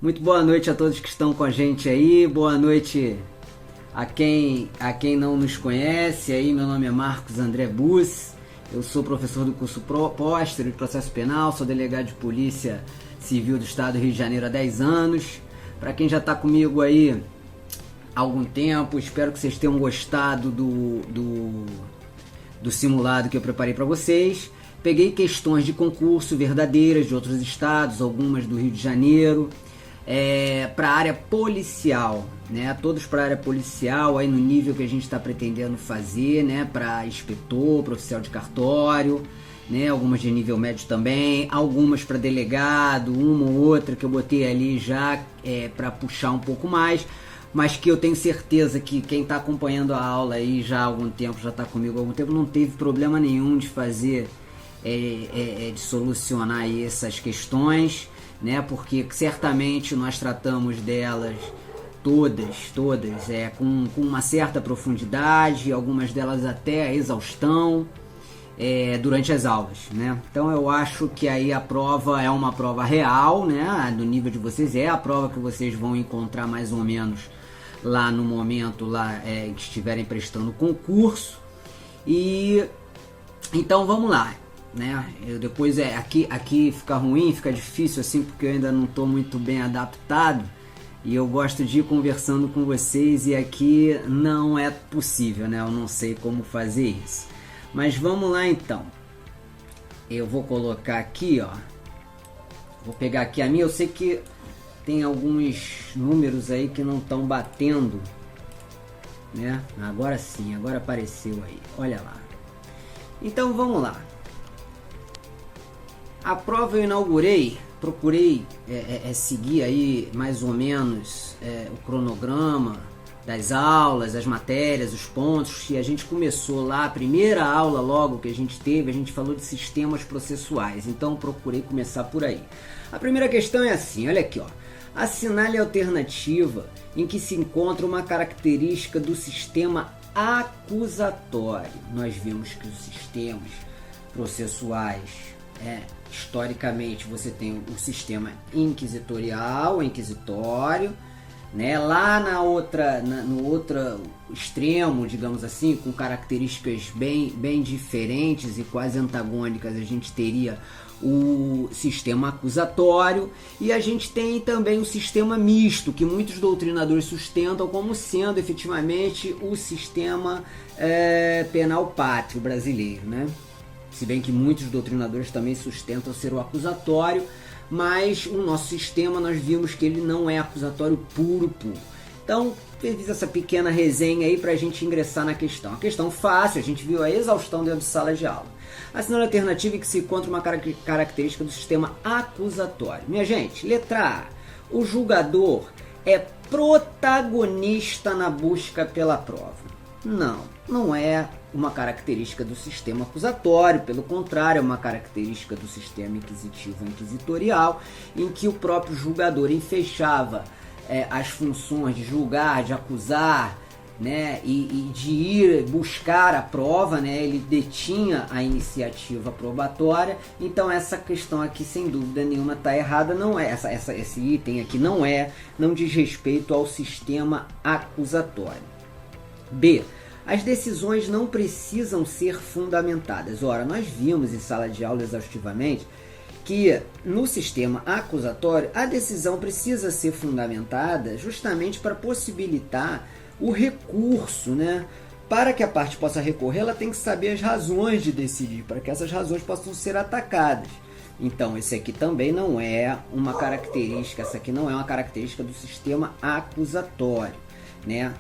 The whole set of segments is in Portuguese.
Muito boa noite a todos que estão com a gente aí, boa noite a quem não nos conhece. Aí, meu nome é Marcos André Bus, eu sou professor do curso Pós de Processo Penal, sou delegado de Polícia Civil do Estado do Rio de Janeiro há 10 anos. Para quem já está comigo aí há algum tempo, espero que vocês tenham gostado do simulado que eu preparei para vocês. Peguei questões de concurso verdadeiras de outros estados, algumas do Rio de Janeiro, para a área policial, né? Todos para a área policial, aí no nível que a gente está pretendendo fazer, né? Para inspetor, para oficial de cartório, né? Algumas de nível médio também, algumas para delegado, uma ou outra que eu botei ali já para puxar um pouco mais, mas que eu tenho certeza que quem está acompanhando a aula aí já há algum tempo, já está comigo há algum tempo, não teve problema nenhum de fazer, de solucionar aí essas questões, né? Porque certamente nós tratamos delas todas com uma certa profundidade, algumas delas até a exaustão, durante as aulas, né? Então eu acho que aí a prova é uma prova real, né? Do nível de vocês, é a prova que vocês vão encontrar mais ou menos lá no momento lá, que estiverem prestando concurso. E então vamos lá, né? Depois aqui fica ruim, fica difícil assim, porque eu ainda não estou muito bem adaptado e eu gosto de ir conversando com vocês, e aqui não é possível, né? Eu não sei como fazer isso, mas vamos lá então. Eu vou colocar aqui, ó, vou pegar aqui a minha. Eu sei que tem alguns números aí que não estão batendo, né? Agora sim, agora apareceu aí, olha lá. Então vamos lá. A prova eu inaugurei, procurei seguir aí mais ou menos o cronograma das aulas, as matérias, os pontos, e a gente começou lá, a primeira aula logo que a gente teve, a gente falou de sistemas processuais, então procurei começar por aí. A primeira questão é assim, olha aqui, ó. Assinale a alternativa em que se encontra uma característica do sistema acusatório. Nós vimos que os sistemas processuais, historicamente, você tem o sistema inquisitorial, inquisitório, né? Lá no outro extremo, digamos assim, com características bem diferentes e quase antagônicas, a gente teria o sistema acusatório, e a gente tem também o sistema misto, que muitos doutrinadores sustentam como sendo efetivamente o sistema penal pátrio brasileiro, né? Se bem que muitos doutrinadores também sustentam ser o acusatório, mas o nosso sistema, nós vimos que ele não é acusatório puro. Então, fiz essa pequena resenha aí para a gente ingressar na questão. A questão fácil, a gente viu a exaustão dentro de sala de aula. Assinale a alternativa em que se encontra uma característica do sistema acusatório. Minha gente, letra A. O julgador é protagonista na busca pela prova. Não é uma característica do sistema acusatório, pelo contrário, é uma característica do sistema inquisitivo inquisitorial, em que o próprio julgador enfeixava as funções de julgar, de acusar, né, e de ir buscar a prova, né? Ele detinha a iniciativa probatória. Então essa questão aqui, sem dúvida nenhuma, está errada. Não é esse item aqui não diz respeito ao sistema acusatório. B. As decisões não precisam ser fundamentadas. Ora, nós vimos em sala de aula exaustivamente que no sistema acusatório a decisão precisa ser fundamentada justamente para possibilitar o recurso, né? Para que a parte possa recorrer, ela tem que saber as razões de decidir, para que essas razões possam ser atacadas. Então, esse aqui também não é uma característica, essa aqui não é uma característica do sistema acusatório, né?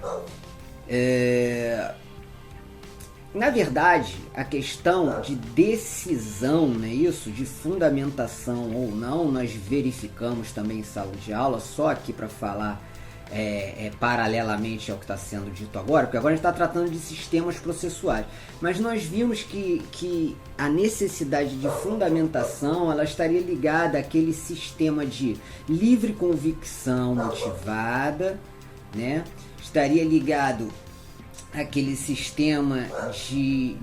Na verdade, a questão de decisão, né, isso, de fundamentação ou não, nós verificamos também em sala de aula, só aqui para falar paralelamente ao que está sendo dito agora, porque agora a gente está tratando de sistemas processuais, mas nós vimos que a necessidade de fundamentação, ela estaria ligada àquele sistema de livre convicção motivada, né? Estaria ligado àquele sistema de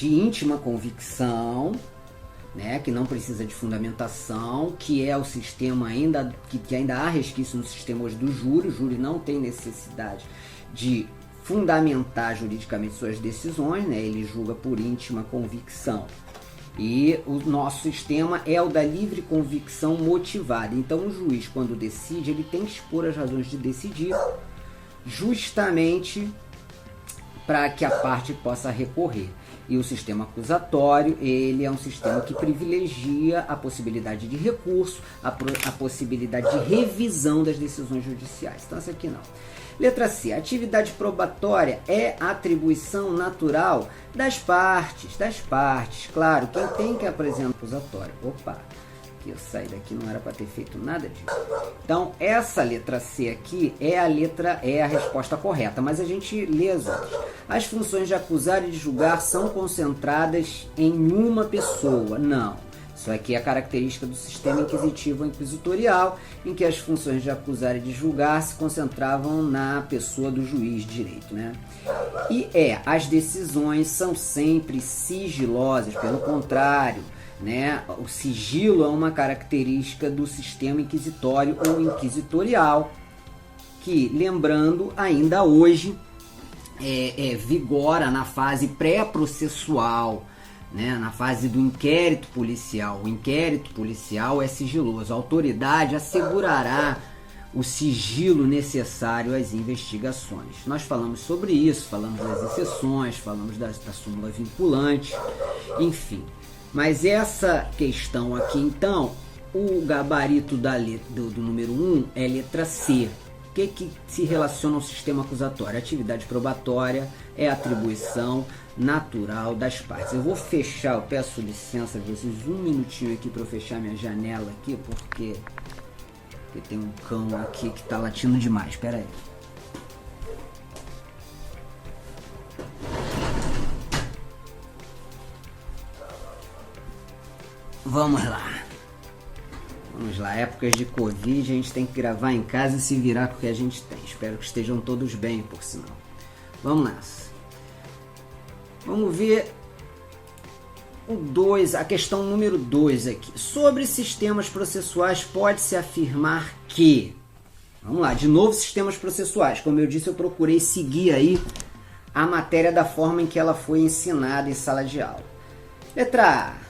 íntima convicção, né, que não precisa de fundamentação, que é o sistema ainda, que ainda há resquício no sistema hoje do júri. O júri não tem necessidade de fundamentar juridicamente suas decisões, né, ele julga por íntima convicção. E o nosso sistema é o da livre convicção motivada. Então o juiz, quando decide, ele tem que expor as razões de decidir, justamente para que a parte possa recorrer. E o sistema acusatório, ele é um sistema que privilegia a possibilidade de recurso, a possibilidade de revisão das decisões judiciais. Então essa aqui não. Letra C. A atividade probatória é atribuição natural das partes. Claro, quem tem que apresentar o acusatório. Opa, que eu saí daqui, não era para ter feito nada disso. Então, essa letra C aqui é a resposta correta, mas a gente lê as outras. As funções de acusar e de julgar são concentradas em uma pessoa. Não. Isso aqui é a característica do sistema inquisitivo inquisitorial, em que as funções de acusar e de julgar se concentravam na pessoa do juiz de direito, né? E as decisões são sempre sigilosas, pelo contrário, né? O sigilo é uma característica do sistema inquisitório ou inquisitorial, que, lembrando, ainda hoje vigora na fase pré-processual, né, na fase do inquérito policial. O inquérito policial é sigiloso. A autoridade assegurará o sigilo necessário às investigações. Nós falamos sobre isso, falamos das exceções, falamos da súmula vinculante, enfim. Mas essa questão aqui, então, o gabarito do número 1 é letra C. O que se relaciona ao sistema acusatório? A atividade probatória é a atribuição natural das partes. Eu vou fechar, eu peço licença de vocês um minutinho aqui para eu fechar minha janela aqui, porque tem um cão aqui que está latindo demais. Espera aí. Vamos lá. Épocas de Covid, a gente tem que gravar em casa e se virar com o que a gente tem. Espero que estejam todos bem, por sinal. Vamos nessa. Vamos ver a questão número 2 aqui. Sobre sistemas processuais, pode-se afirmar que... Vamos lá, de novo sistemas processuais. Como eu disse, eu procurei seguir aí a matéria da forma em que ela foi ensinada em sala de aula. Letra A.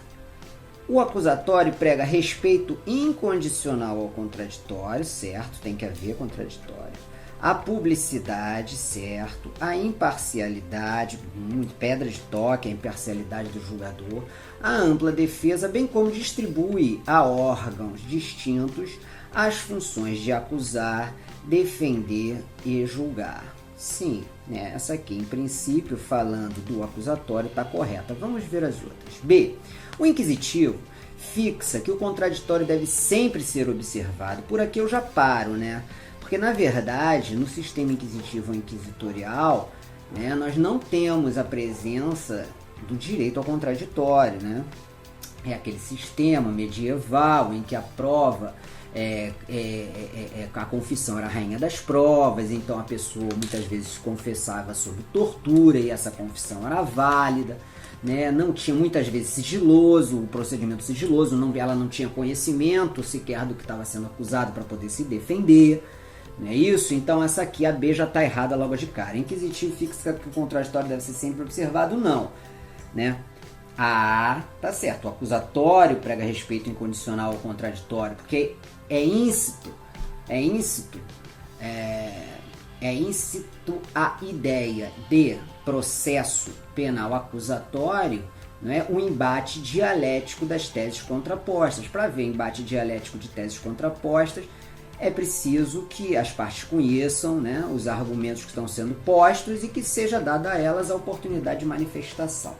O acusatório prega respeito incondicional ao contraditório, certo? Tem que haver contraditório. A publicidade, certo? A imparcialidade, pedra de toque, a imparcialidade do julgador. A ampla defesa, bem como distribui a órgãos distintos as funções de acusar, defender e julgar. Sim, né? Essa aqui, em princípio, falando do acusatório, está correta. Vamos ver as outras. B. O inquisitivo fixa que o contraditório deve sempre ser observado. Por aqui eu já paro, né? Porque, na verdade, no sistema inquisitivo ou inquisitorial, né, nós não temos a presença do direito ao contraditório, né? É aquele sistema medieval em que a prova, a confissão era a rainha das provas, então a pessoa muitas vezes confessava sob tortura e essa confissão era válida, né? Não tinha muitas vezes sigiloso, o procedimento sigiloso, ela não tinha conhecimento sequer do que estava sendo acusado para poder se defender. Não é isso? Então essa aqui, a B, já está errada logo de cara. Inquisitivo fixa que o contraditório deve ser sempre observado? Não. Né? A, tá certo. O acusatório prega respeito incondicional ao contraditório, porque é íncito a ideia de processo penal acusatório, não é? O embate dialético das teses contrapostas. Para ver embate dialético de teses contrapostas, é preciso que as partes conheçam, né, os argumentos que estão sendo postos e que seja dada a elas a oportunidade de manifestação.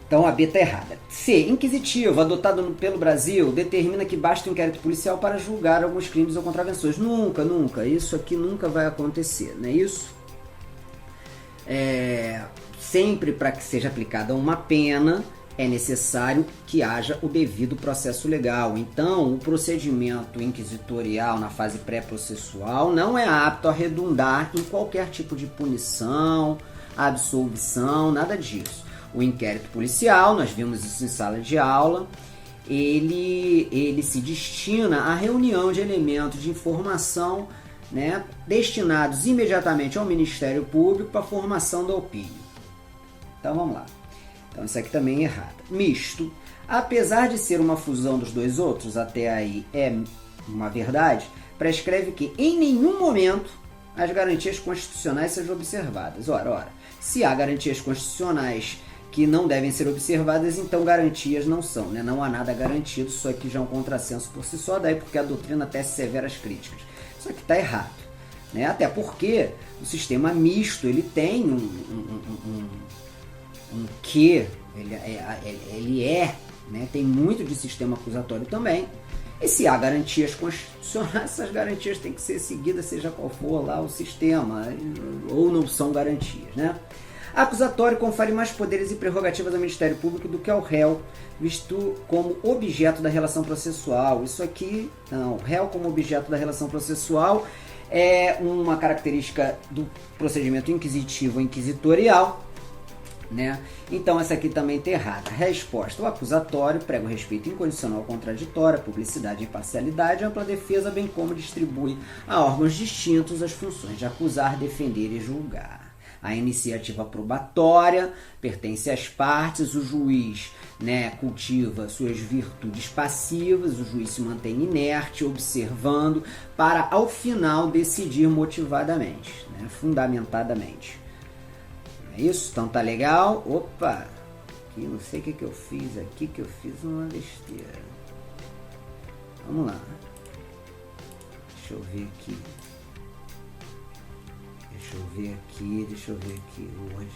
Então a B está errada. C. Inquisitivo, adotado pelo Brasil, determina que basta o inquérito policial para julgar alguns crimes ou contravenções. Nunca. Isso aqui nunca vai acontecer, não é isso? Sempre para que seja aplicada uma pena, é necessário que haja o devido processo legal. Então, o procedimento inquisitorial na fase pré-processual não é apto a redundar em qualquer tipo de punição, absolvição, nada disso. O inquérito policial, nós vimos isso em sala de aula, ele se destina à reunião de elementos de informação, né, destinados imediatamente ao Ministério Público para a formação da opinião. Então vamos lá. Então isso aqui também é errado. Misto. Apesar de ser uma fusão dos dois outros, até aí é uma verdade, prescreve que em nenhum momento as garantias constitucionais sejam observadas. Ora, se há garantias constitucionais que não devem ser observadas, então garantias não são, né? Não há nada garantido, isso aqui já é um contrassenso por si só, daí porque a doutrina tece severas críticas. Isso aqui está errado, né? Até porque o sistema misto, ele tem um quê, ele é, né? Tem muito de sistema acusatório também. E se há garantias constitucionais, essas garantias têm que ser seguidas, seja qual for lá o sistema, ou não são garantias, né? Acusatório confere mais poderes e prerrogativas ao Ministério Público do que ao réu, visto como objeto da relação processual. Isso aqui, não, réu como objeto da relação processual é uma característica do procedimento inquisitivo ou inquisitorial, né? Então essa aqui também está errada. Resposta: o acusatório prega o respeito incondicional ao contraditório, a publicidade e imparcialidade, a ampla defesa, bem como distribui a órgãos distintos as funções de acusar, defender e julgar. A iniciativa probatória pertence às partes, o juiz, né, cultiva suas virtudes passivas, o juiz se mantém inerte, observando, para ao final decidir motivadamente, né, fundamentadamente. É isso? Então tá legal? Opa! Aqui não sei o que eu fiz aqui, que eu fiz uma besteira. Vamos lá. Deixa eu ver aqui. Deixa eu ver aqui o Word.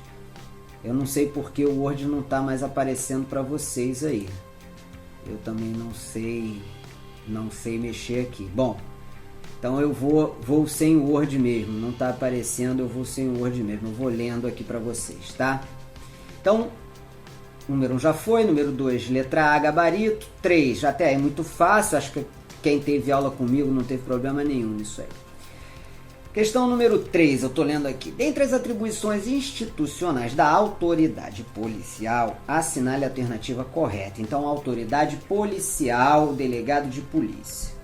Eu não sei porque o Word não está mais aparecendo para vocês aí. Eu também não sei mexer aqui. Bom, então eu vou sem o Word mesmo. Não está aparecendo, eu vou sem o Word mesmo. Eu vou lendo aqui para vocês, tá? Então, número 1 já foi. Número 2, letra A, gabarito. 3, até é muito fácil. Acho que quem teve aula comigo não teve problema nenhum nisso aí. Questão número 3, eu estou lendo aqui. Dentre as atribuições institucionais da autoridade policial, assinale a alternativa correta. Então, autoridade policial, delegado de polícia.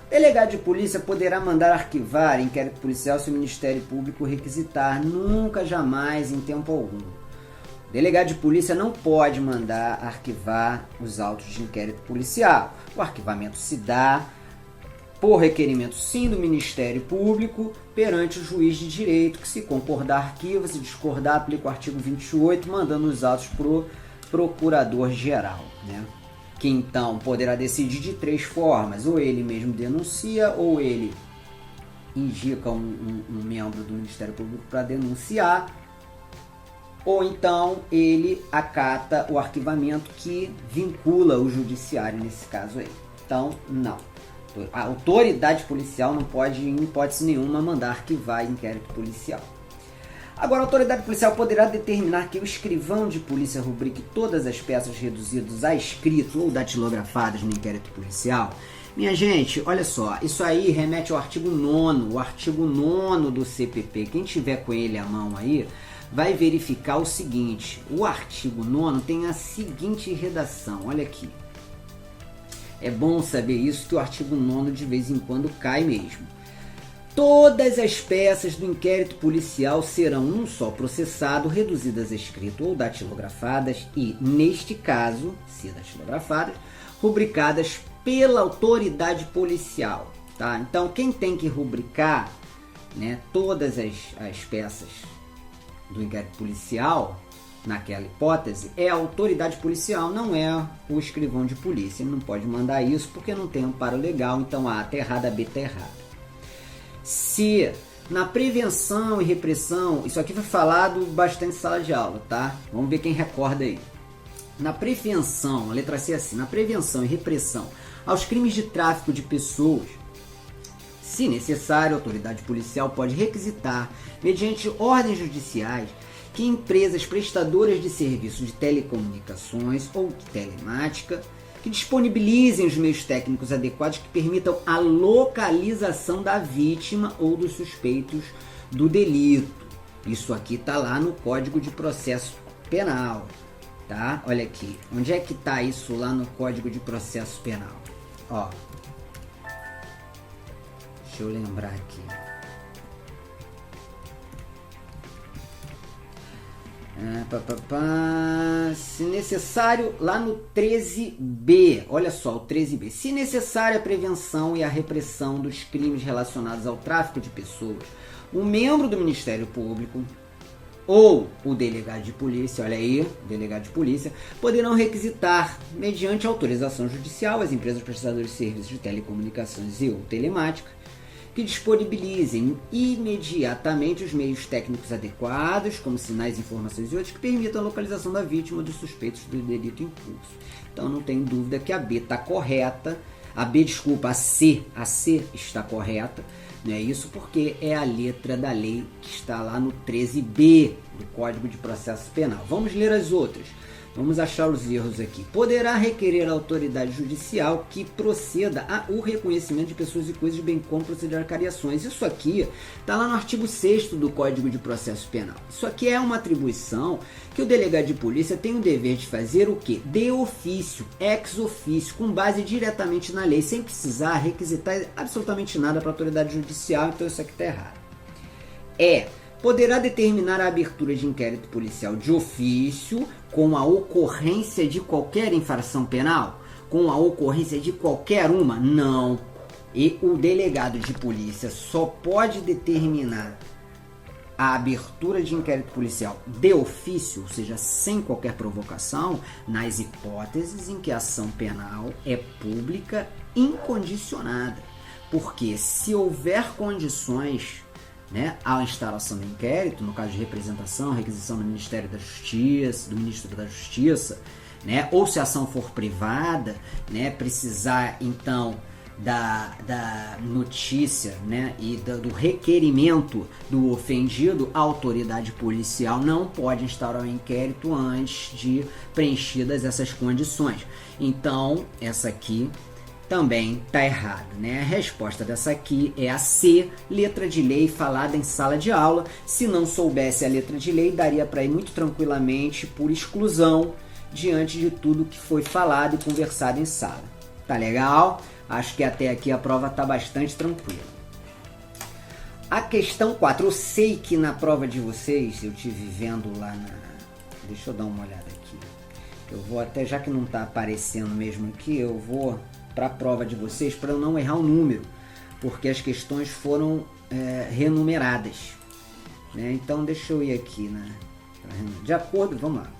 O delegado de polícia poderá mandar arquivar inquérito policial se o Ministério Público requisitar, nunca, jamais, em tempo algum. O delegado de polícia não pode mandar arquivar os autos de inquérito policial. O arquivamento se dá por requerimento sim do Ministério Público perante o juiz de direito, que se concordar arquiva, se discordar aplica o artigo 28, mandando os autos para o procurador-geral, né? Que então poderá decidir de 3 formas: ou ele mesmo denuncia, ou ele indica um membro do Ministério Público para denunciar, ou então ele acata o arquivamento que vincula o judiciário nesse caso aí. Então, não. A autoridade policial não pode, em hipótese nenhuma, mandar arquivar inquérito policial. Agora, a autoridade policial poderá determinar que o escrivão de polícia rubrique todas as peças reduzidas a escrito ou datilografadas no inquérito policial. Minha gente, olha só, isso aí remete ao artigo 9º, o artigo 9º do CPP. Quem tiver com ele à mão aí, vai verificar o seguinte: o artigo 9º tem a seguinte redação, olha aqui. É bom saber isso, que o artigo 9º de vez em quando cai mesmo. Todas as peças do inquérito policial serão num só processado, reduzidas a escrito ou datilografadas e, neste caso, se datilografadas, rubricadas pela autoridade policial. Tá? Então, quem tem que rubricar, né, todas as peças do inquérito policial, naquela hipótese, é a autoridade policial, não é o escrivão de polícia. Ele não pode mandar isso porque não tem amparo legal, então A está errada, a B está errada. Se na prevenção e repressão, isso aqui foi falado bastante em sala de aula, tá? Vamos ver quem recorda aí. Na prevenção, a letra C é assim: na prevenção e repressão aos crimes de tráfico de pessoas, se necessário, a autoridade policial pode requisitar, mediante ordens judiciais, que empresas prestadoras de serviços de telecomunicações ou de telemática que disponibilizem os meios técnicos adequados que permitam a localização da vítima ou dos suspeitos do delito. Isso aqui está lá no Código de Processo Penal, tá? Olha aqui, onde é que tá isso lá no Código de Processo Penal? Ó, deixa eu lembrar aqui. Se necessário, lá no 13b, olha só, o 13b. Se necessária a prevenção e a repressão dos crimes relacionados ao tráfico de pessoas, um membro do Ministério Público ou o delegado de polícia, olha aí, delegado de polícia, poderão requisitar, mediante autorização judicial, as empresas prestadoras de serviços de telecomunicações e ou telemática, que disponibilizem imediatamente os meios técnicos adequados, como sinais, informações e outros, que permitam a localização da vítima ou dos suspeitos do delito em curso. Então não tem dúvida que a B está correta, a C está correta, não é isso? Porque é a letra da lei que está lá no 13b do Código de Processo Penal. Vamos ler as outras. Vamos achar os erros aqui. Poderá requerer à autoridade judicial que proceda ao reconhecimento de pessoas e coisas, bem como proceder a cariações. Isso aqui está lá no artigo 6º do Código de Processo Penal. Isso aqui é uma atribuição que o delegado de polícia tem o dever de fazer o quê? De ofício, ex ofício, com base diretamente na lei, sem precisar requisitar absolutamente nada para a autoridade judicial. Então isso aqui está errado. Poderá determinar a abertura de inquérito policial de ofício com a ocorrência de qualquer infração penal? Com a ocorrência de qualquer uma? Não. E o delegado de polícia só pode determinar a abertura de inquérito policial de ofício, ou seja, sem qualquer provocação, nas hipóteses em que a ação penal é pública incondicionada. Porque se houver condições, né, a instalação do inquérito, no caso de representação, requisição do Ministério da Justiça, do Ministro da Justiça, né, ou se a ação for privada, né, precisar então da notícia, né, e do requerimento do ofendido, a autoridade policial não pode instaurar o inquérito antes de preenchidas essas condições. Então, essa aqui também está errado, né? A resposta dessa aqui é a C, letra de lei falada em sala de aula. Se não soubesse a letra de lei, daria para ir muito tranquilamente por exclusão diante de tudo que foi falado e conversado em sala. Tá legal? Acho que até aqui a prova está bastante tranquila. A questão 4, eu sei que na prova de vocês, eu tive vendo lá na... Deixa eu dar uma olhada aqui. Eu vou até, já que não está aparecendo mesmo aqui, eu vou para a prova de vocês, para eu não errar o número, porque as questões foram renumeradas, né? Então deixa eu ir aqui, né? De acordo, vamos lá.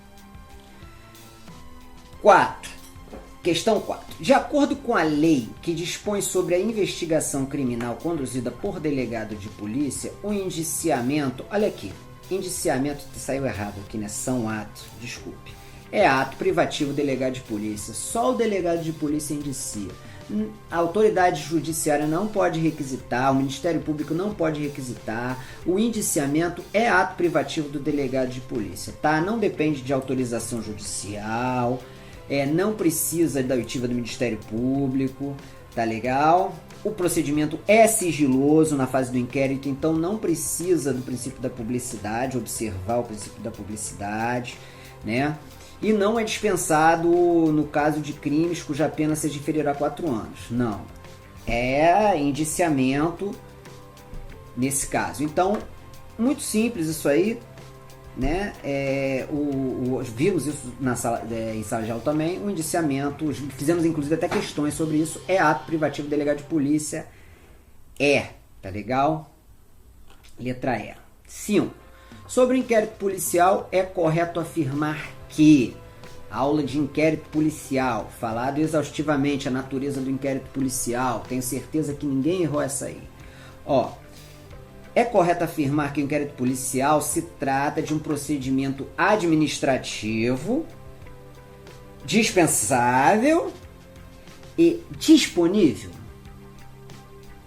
4. Questão 4. De acordo com a lei que dispõe sobre a investigação criminal conduzida por delegado de polícia, o indiciamento, olha aqui, indiciamento saiu errado aqui, né? São atos, desculpe. É ato privativo do delegado de polícia. Só o delegado de polícia indicia. A autoridade judiciária não pode requisitar, o Ministério Público não pode requisitar. O indiciamento é ato privativo do delegado de polícia, tá? Não depende de autorização judicial, não precisa da oitiva do Ministério Público, tá legal? O procedimento é sigiloso na fase do inquérito, então não precisa do princípio da publicidade, observar o princípio da publicidade, né? E não é dispensado no caso de crimes cuja pena seja inferior a 4 anos. Não. É indiciamento nesse caso. Então, muito simples isso aí, né? Vimos isso na sala, em sala de aula também. O indiciamento, fizemos inclusive até questões sobre isso. É ato privativo do delegado de polícia. Tá legal? Letra E. 5. Sobre o inquérito policial, é correto afirmar que aula de inquérito policial, falado exaustivamente a natureza do inquérito policial, tenho certeza que ninguém errou essa aí. É correto afirmar que o inquérito policial se trata de um procedimento administrativo dispensável e disponível.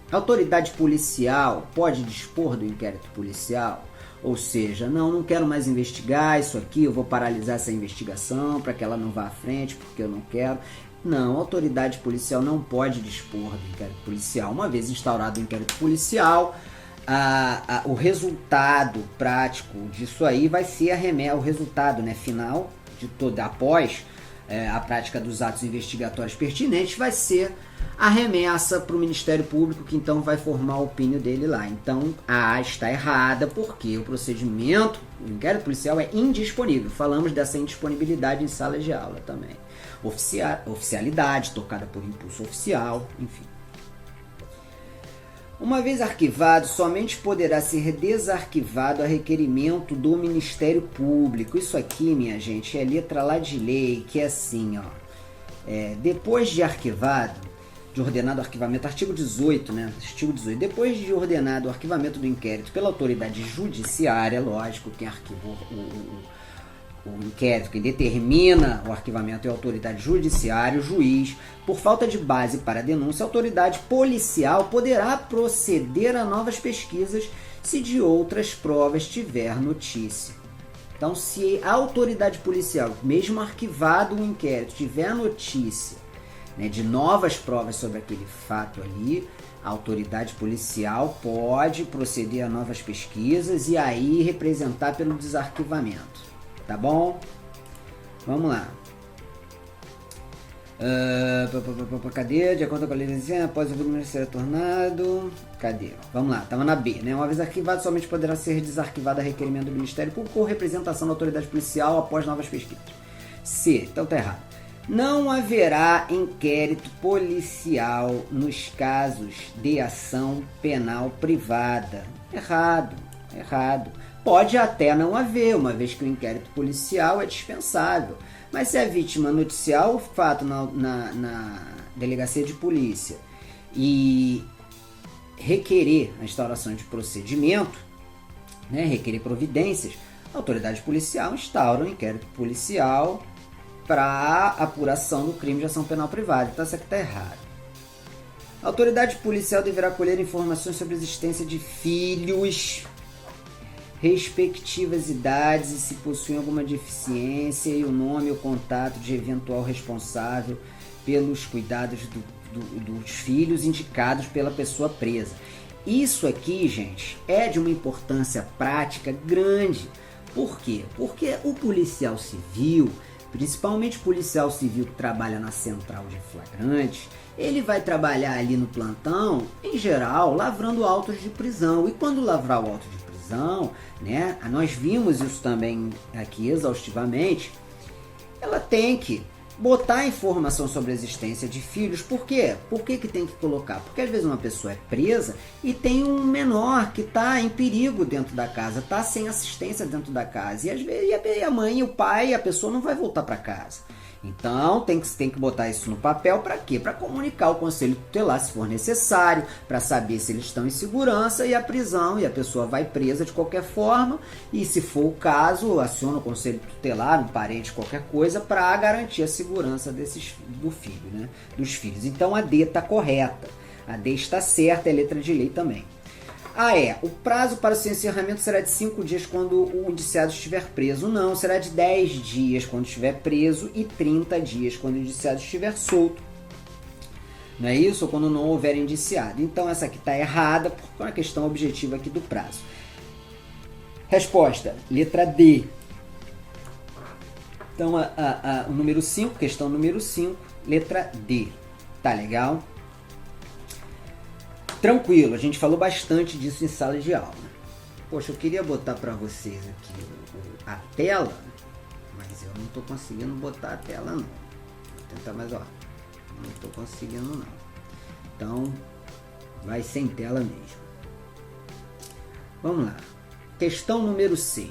A autoridade policial pode dispor do inquérito policial. Ou seja, não quero mais investigar isso aqui, eu vou paralisar essa investigação para que ela não vá à frente, porque eu não quero. Não, a autoridade policial não pode dispor do inquérito policial. Uma vez instaurado o inquérito policial, o resultado prático disso aí vai ser o resultado, né, final de toda após a prática dos atos investigatórios pertinentes, vai ser a remessa para o Ministério Público, que então vai formar o opínio dele lá. Então a A está errada, porque o procedimento, o inquérito policial é indisponível. Falamos dessa indisponibilidade em salas de aula também. Oficialidade, tocada por impulso oficial, enfim. Uma vez arquivado, somente poderá ser desarquivado a requerimento do Ministério Público. Isso aqui, minha gente, é letra lá de lei, que é assim, ó. Depois de arquivado, de ordenado o arquivamento, artigo 18, né? Artigo 18. Depois de ordenado o arquivamento do inquérito pela autoridade judiciária, lógico, quem arquivou o inquérito, quem determina o arquivamento é a autoridade judiciária, o juiz. Por falta de base para a denúncia, a autoridade policial poderá proceder a novas pesquisas se de outras provas tiver notícia. Então, se a autoridade policial, mesmo arquivado o inquérito, tiver notícia, né, de novas provas sobre aquele fato ali, a autoridade policial pode proceder a novas pesquisas e aí representar pelo desarquivamento. Tá bom? Vamos lá. Cadê? De acordo com a lei após o número ser retornado. Cadê? Vamos lá, estava na B, né? Uma vez arquivado, somente poderá ser desarquivado a requerimento do Ministério Público ou representação da autoridade policial após novas pesquisas. C, então tá errado. Não haverá inquérito policial nos casos de ação penal privada. Errado. Pode até não haver, uma vez que o inquérito policial é dispensável. Mas se a vítima noticiar o fato na delegacia de polícia e requerer a instauração de procedimento, né, requerer providências, a autoridade policial instaura um inquérito policial para apuração do crime de ação penal privada. Então isso aqui está errado. A autoridade policial deverá colher informações sobre a existência de filhos, respectivas idades e se possuem alguma deficiência e o nome ou contato de eventual responsável pelos cuidados dos filhos indicados pela pessoa presa. Isso aqui, gente, é de uma importância prática grande. Por quê? Porque o policial civil, principalmente o policial civil que trabalha na central de flagrante, ele vai trabalhar ali no plantão, em geral, lavrando autos de prisão. E quando lavrar o auto de prisão, né, nós vimos isso também aqui exaustivamente, ela tem que botar informação sobre a existência de filhos. Por quê? Por que tem que colocar? Porque às vezes uma pessoa é presa e tem um menor que está em perigo dentro da casa, está sem assistência dentro da casa. E às vezes a mãe, o pai, a pessoa não vai voltar para casa. Então tem que botar isso no papel para quê? Para comunicar ao conselho tutelar se for necessário, para saber se eles estão em segurança e a prisão, e a pessoa vai presa de qualquer forma, e se for o caso, aciona o conselho tutelar, um parente, qualquer coisa, para garantir a segurança do filho, né? Dos filhos. Então a D está correta, a D está certa, é letra de lei também. O prazo para o seu encerramento será de 5 dias quando o indiciado estiver preso. Não, será de 10 dias quando estiver preso e 30 dias quando o indiciado estiver solto. Não é isso? Ou quando não houver indiciado. Então essa aqui está errada, porque é uma questão objetiva aqui do prazo. Resposta, letra D. Então o número 5, questão número 5, letra D. Tá legal? Tranquilo, a gente falou bastante disso em sala de aula. Poxa, eu queria botar para vocês aqui a tela, mas eu não estou conseguindo botar a tela não. Vou tentar mais, ó. Não estou conseguindo não. Então, vai sem tela mesmo. Vamos lá. Questão número 6.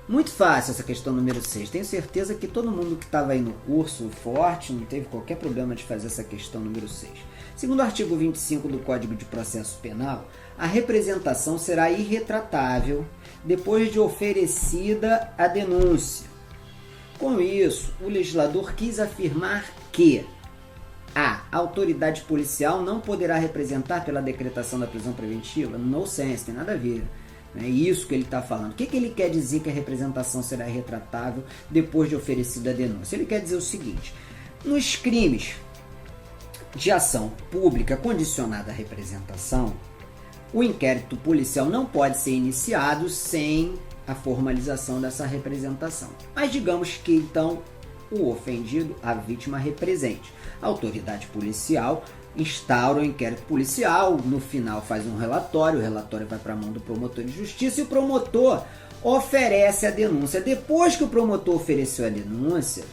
Muito fácil essa questão número 6. Tenho certeza que todo mundo que estava aí no curso forte não teve qualquer problema de fazer essa questão número 6. Segundo o artigo 25 do Código de Processo Penal, a representação será irretratável depois de oferecida a denúncia. Com isso, o legislador quis afirmar que a autoridade policial não poderá representar pela decretação da prisão preventiva. No sense, tem nada a ver. É isso que ele está falando. O que ele quer dizer que a representação será irretratável depois de oferecida a denúncia? Ele quer dizer o seguinte: nos crimes de ação pública condicionada à representação, o inquérito policial não pode ser iniciado sem a formalização dessa representação. Mas digamos que então o ofendido, a vítima, represente. A autoridade policial instaura o inquérito policial, no final faz um relatório, o relatório vai para a mão do promotor de justiça e o promotor oferece a denúncia. Depois que o promotor ofereceu a denúncia,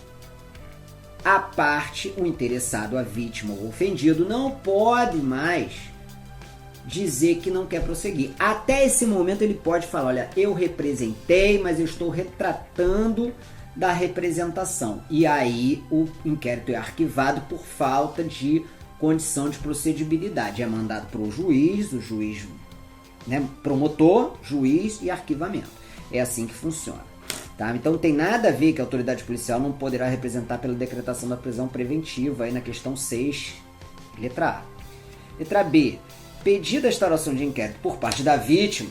a parte, o interessado, a vítima ou o ofendido, não pode mais dizer que não quer prosseguir. Até esse momento ele pode falar, olha, eu representei, mas eu estou retratando da representação. E aí o inquérito é arquivado por falta de condição de procedibilidade. É mandado para o juiz, né, promotor, juiz e arquivamento. É assim que funciona. Tá? Então não tem nada a ver que a autoridade policial não poderá representar pela decretação da prisão preventiva, aí na questão 6, letra A. Letra B. Pedido a instauração de inquérito por parte da vítima,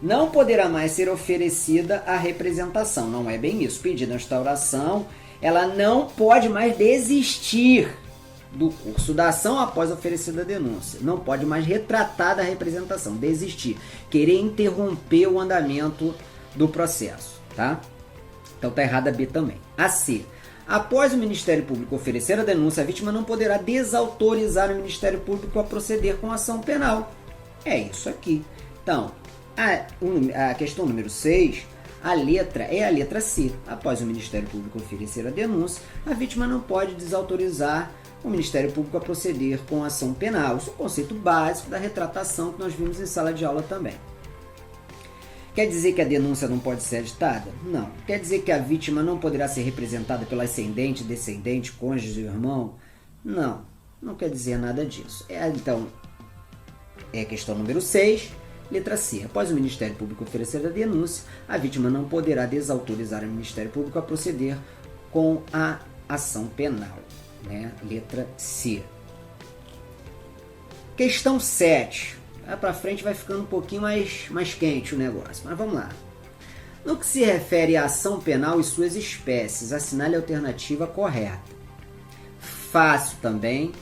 não poderá mais ser oferecida a representação. Não é bem isso. Pedido a instauração, ela não pode mais desistir do curso da ação após oferecida a denúncia. Não pode mais retratar da representação, desistir, querer interromper o andamento do processo, tá? Então tá errada a B também. A C. Após o Ministério Público oferecer a denúncia, a vítima não poderá desautorizar o Ministério Público a proceder com ação penal. É isso aqui. Então, a questão número 6, a letra é a letra C. Após o Ministério Público oferecer a denúncia, a vítima não pode desautorizar o Ministério Público a proceder com ação penal. Isso é um conceito básico da retratação que nós vimos em sala de aula também. Quer dizer que a denúncia não pode ser editada? Não. Quer dizer que a vítima não poderá ser representada pelo ascendente, descendente, cônjuge ou irmão? Não. Não quer dizer nada disso. Então, é a questão número 6, letra C. Após o Ministério Público oferecer a denúncia, a vítima não poderá desautorizar o Ministério Público a proceder com a ação penal. Né? Letra C. Questão 7. Lá pra frente vai ficando um pouquinho mais quente o negócio, mas vamos lá. No que se refere à ação penal e suas espécies, assinale a alternativa correta. Fácil também,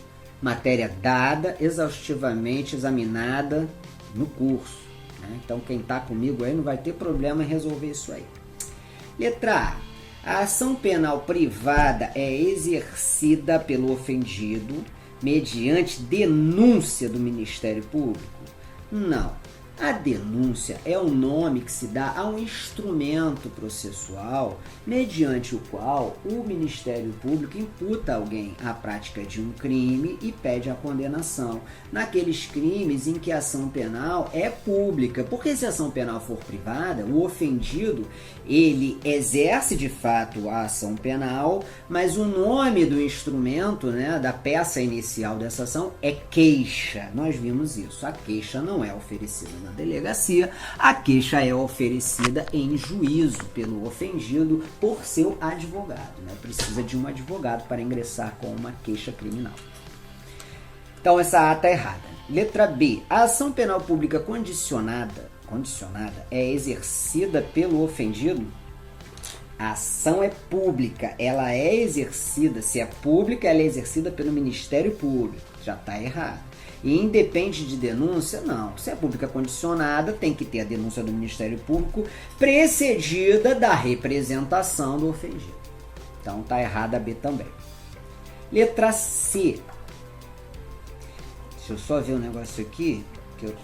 matéria dada, exaustivamente examinada no curso. Né? Então quem está comigo aí não vai ter problema em resolver isso aí. Letra A. A ação penal privada é exercida pelo ofendido mediante denúncia do Ministério Público? Não. A denúncia é o nome que se dá a um instrumento processual mediante o qual o Ministério Público imputa a alguém a prática de um crime e pede a condenação naqueles crimes em que a ação penal é pública. Porque se a ação penal for privada, o ofendido ele exerce de fato a ação penal, mas o nome do instrumento, né, da peça inicial dessa ação é queixa. Nós vimos isso. A queixa não é oferecida na delegacia, a queixa é oferecida em juízo pelo ofendido por seu advogado. Né? Precisa de um advogado para ingressar com uma queixa criminal. Então essa A está errada. Letra B. A ação penal pública condicionada é exercida pelo ofendido? A ação é pública, ela é exercida, se é pública, ela é exercida pelo Ministério Público. Já está errado. E independe de denúncia? Não. Se é pública condicionada, tem que ter a denúncia do Ministério Público precedida da representação do ofendido. Então está errada a B também. Letra C. Deixa eu só ver um negócio aqui, que eu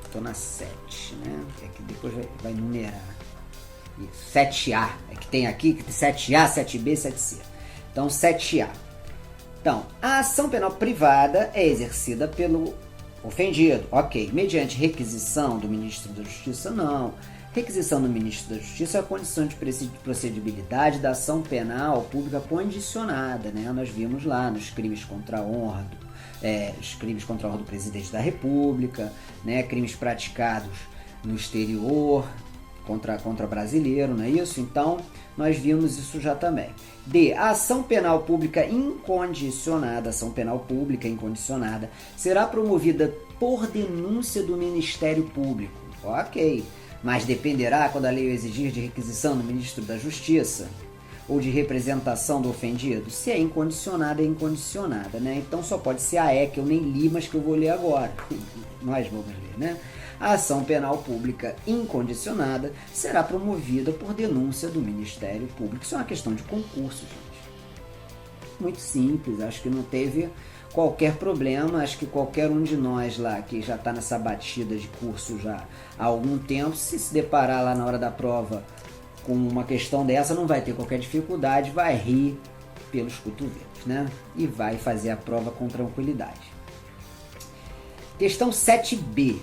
estou na 7, né? É que depois vai numerar. Isso, 7A. É que tem aqui que tem 7A, 7B, 7C. Então 7A. Então, a ação penal privada é exercida pelo ofendido. Ok. Mediante requisição do Ministro da Justiça? Não. Requisição do Ministro da Justiça é a condição de procedibilidade da ação penal pública condicionada. Né? Nós vimos lá nos crimes contra a honra do Presidente da República, né? Crimes praticados no exterior contra brasileiro, não é isso? Então, nós vimos isso já também. D. A ação penal pública incondicionada, ação penal pública incondicionada, será promovida por denúncia do Ministério Público. Ok, mas dependerá, quando a lei o exigir, de requisição do Ministro da Justiça ou de representação do ofendido. Se é incondicionada, é incondicionada, né? Então só pode ser a E, que eu nem li, mas que eu vou ler agora. Nós vamos ler, né? A ação penal pública incondicionada será promovida por denúncia do Ministério Público. Isso é uma questão de concurso, gente. Muito simples, acho que não teve qualquer problema, acho que qualquer um de nós lá que já está nessa batida de curso já há algum tempo, se deparar lá na hora da prova com uma questão dessa, não vai ter qualquer dificuldade, vai rir pelos cotovelos, né? E vai fazer a prova com tranquilidade. Questão 7b.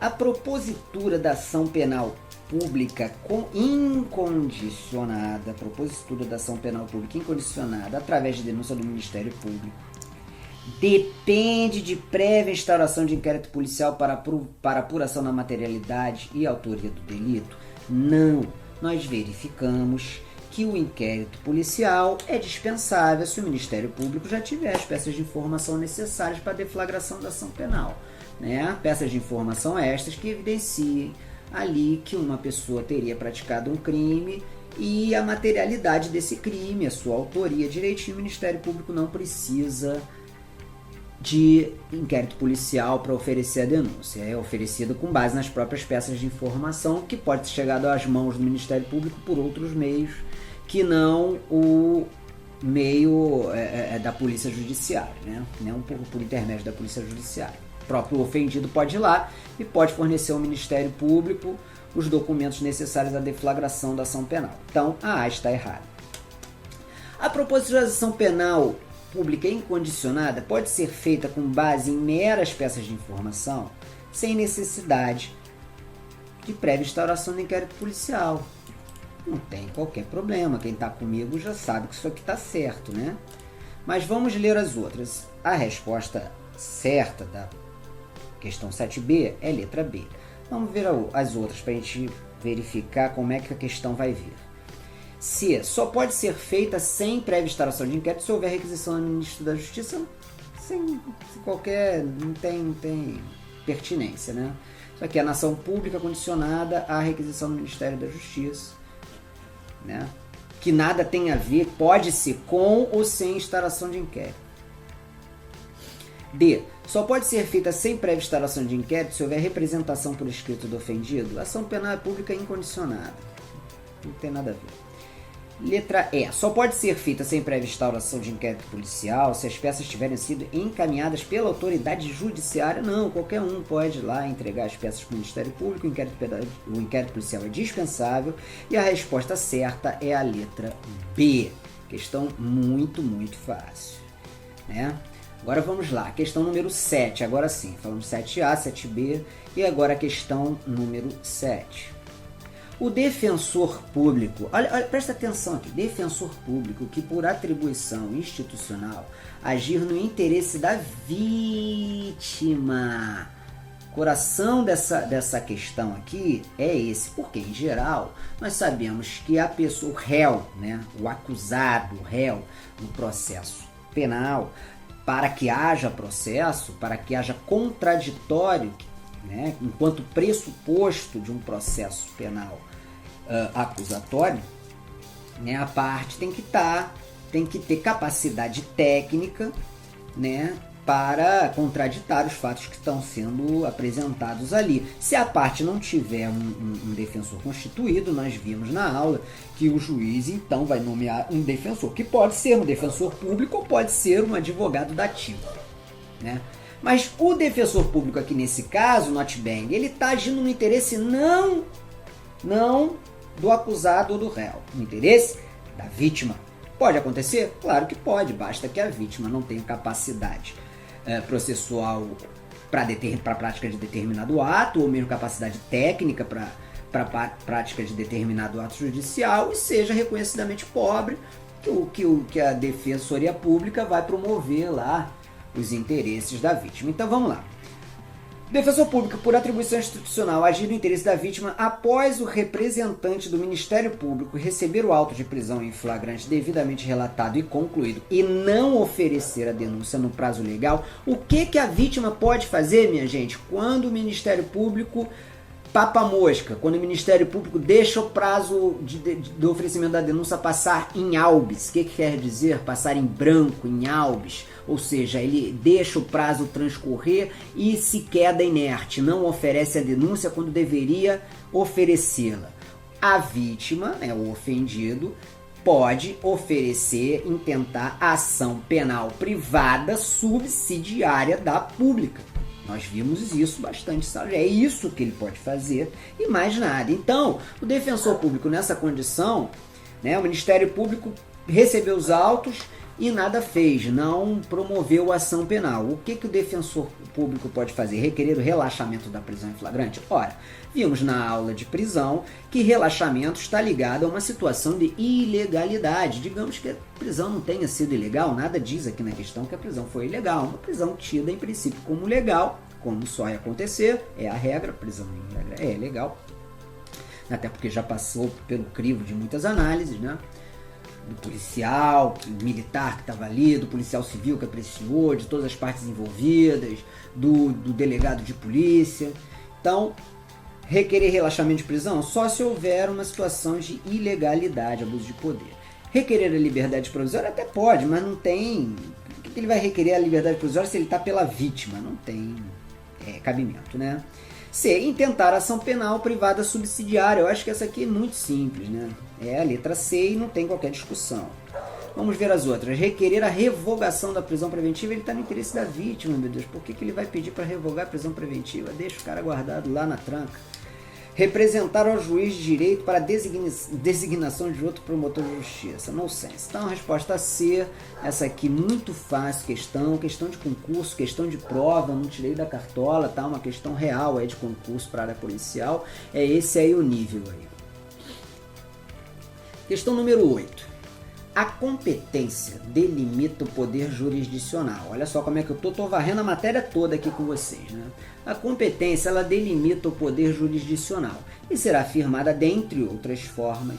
A propositura da ação penal pública incondicionada, através de denúncia do Ministério Público, depende de prévia instauração de inquérito policial para apuração da materialidade e autoria do delito? Não. Nós verificamos que o inquérito policial é dispensável se o Ministério Público já tiver as peças de informação necessárias para a deflagração da ação penal, né? Peças de informação estas que evidenciem ali que uma pessoa teria praticado um crime e a materialidade desse crime, a sua autoria direitinho. O Ministério Público não precisa de inquérito policial para oferecer a denúncia. É oferecida com base nas próprias peças de informação, que pode ter chegado às mãos do Ministério Público por outros meios que não o meio da Polícia Judiciária, né? Não por intermédio da Polícia Judiciária. O próprio ofendido pode ir lá e pode fornecer ao Ministério Público os documentos necessários à deflagração da ação penal. Então, a A está errada. A propositura de ação penal pública incondicionada pode ser feita com base em meras peças de informação, sem necessidade de prévia instauração do inquérito policial. Não tem qualquer problema, quem está comigo já sabe que isso aqui está certo, né? Mas vamos ler as outras. A resposta certa da questão 7b é letra B. Vamos ver as outras para a gente verificar como é que a questão vai vir. C. Só pode ser feita sem prévia instauração de inquérito se houver requisição do Ministro da Justiça, sem qualquer... não tem pertinência, né? Isso aqui é a ação pública condicionada à requisição do Ministério da Justiça, né? Que nada tem a ver, pode ser com ou sem instauração de inquérito. D. Só pode ser feita sem prévia instauração de inquérito se houver representação por escrito do ofendido. A ação penal pública incondicionada. Não tem nada a ver. Letra E. Só pode ser feita sem prévia instauração de inquérito policial se as peças tiverem sido encaminhadas pela autoridade judiciária. Não, qualquer um pode ir lá entregar as peças para o Ministério Público. O inquérito policial é dispensável. E a resposta certa é a letra B. Questão muito, muito fácil, né? Agora vamos lá, questão número 7, agora sim, falamos 7A, 7B e agora a questão número 7. O defensor público, olha, presta atenção aqui, defensor público que por atribuição institucional agir no interesse da vítima. Coração dessa questão aqui é esse, porque em geral nós sabemos que a pessoa, o réu, né, o acusado, o réu no processo penal, para que haja processo, para que haja contraditório, né, enquanto pressuposto de um processo penal acusatório, né, a parte tem que ter capacidade técnica, né, para contraditar os fatos que estão sendo apresentados ali. Se a parte não tiver um defensor constituído, nós vimos na aula que o juiz então vai nomear um defensor, que pode ser um defensor público ou pode ser um advogado dativo, né? Mas o defensor público aqui nesse caso, not bang, ele está agindo no interesse não do acusado ou do réu, no interesse da vítima. Pode acontecer? Claro que pode, basta que a vítima não tenha capacidade processual para a prática de determinado ato, ou mesmo capacidade técnica para a prática de determinado ato judicial e seja reconhecidamente pobre, que a Defensoria Pública vai promover lá os interesses da vítima. Então vamos lá. Defensor público, por atribuição institucional, agir no interesse da vítima após o representante do Ministério Público receber o auto de prisão em flagrante devidamente relatado e concluído e não oferecer a denúncia no prazo legal. O que a vítima pode fazer, minha gente, quando o Ministério Público Papa-mosca, quando o Ministério Público deixa o prazo do oferecimento da denúncia passar em albis. O que quer dizer passar em branco, em albis? Ou seja, ele deixa o prazo transcorrer e se queda inerte, não oferece a denúncia quando deveria oferecê-la. A vítima, o ofendido, pode oferecer, intentar ação penal privada subsidiária da pública. Nós vimos isso bastante, sabe? É isso que ele pode fazer e mais nada. Então, o defensor público nessa condição, o Ministério Público recebeu os autos e nada fez, não promoveu a ação penal. O que o defensor público pode fazer? Requerer o relaxamento da prisão em flagrante? Ora, vimos na aula de prisão que relaxamento está ligado a uma situação de ilegalidade. Digamos que a prisão não tenha sido ilegal, nada diz aqui na questão que a prisão foi ilegal. Uma prisão tida em princípio como legal, como só ia acontecer, é a regra, prisão em regra é legal. Até porque já passou pelo crivo de muitas análises, do policial, militar que estava ali, do policial civil que apreciou, de todas as partes envolvidas, do delegado de polícia. Então, requerer relaxamento de prisão só se houver uma situação de ilegalidade, abuso de poder. Requerer a liberdade provisória até pode, mas não tem... Por que ele vai requerer a liberdade provisória se ele está pela vítima? Não tem cabimento, C. Intentar ação penal privada subsidiária. Eu acho que essa aqui é muito simples, É a letra C e não tem qualquer discussão. Vamos ver as outras. Requerer a revogação da prisão preventiva. Ele está no interesse da vítima, meu Deus. Por que ele vai pedir para revogar a prisão preventiva? Deixa o cara guardado lá na tranca. Representar ao juiz de direito para designação de outro promotor de justiça. No sense. Então, a resposta C. Essa aqui, muito fácil. Questão de concurso, questão de prova. Não tirei da cartola, tá? Uma questão real de concurso para a área policial. É esse aí o nível aí. Questão número 8. A competência delimita o poder jurisdicional. Olha só como é que eu tô varrendo a matéria toda aqui com vocês, A competência, ela delimita o poder jurisdicional e será afirmada dentre outras formas.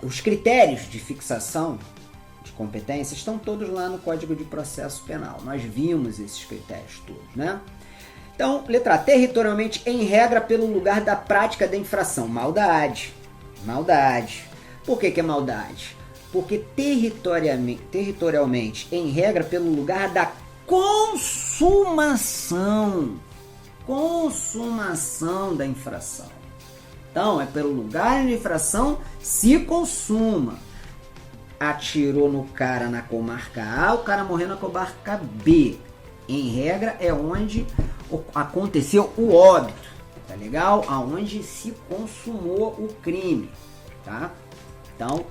Os critérios de fixação de competência estão todos lá no Código de Processo Penal. Nós vimos esses critérios todos, Então, letra A, territorialmente, em regra, pelo lugar da prática da infração. Maldade. Por que é maldade? Porque territorialmente, em regra, pelo lugar da consumação da infração. Então, é pelo lugar onde a infração se consuma. Atirou no cara na comarca A, o cara morreu na comarca B. Em regra, é onde aconteceu o óbito, tá legal? Aonde se consumou o crime, tá? Então,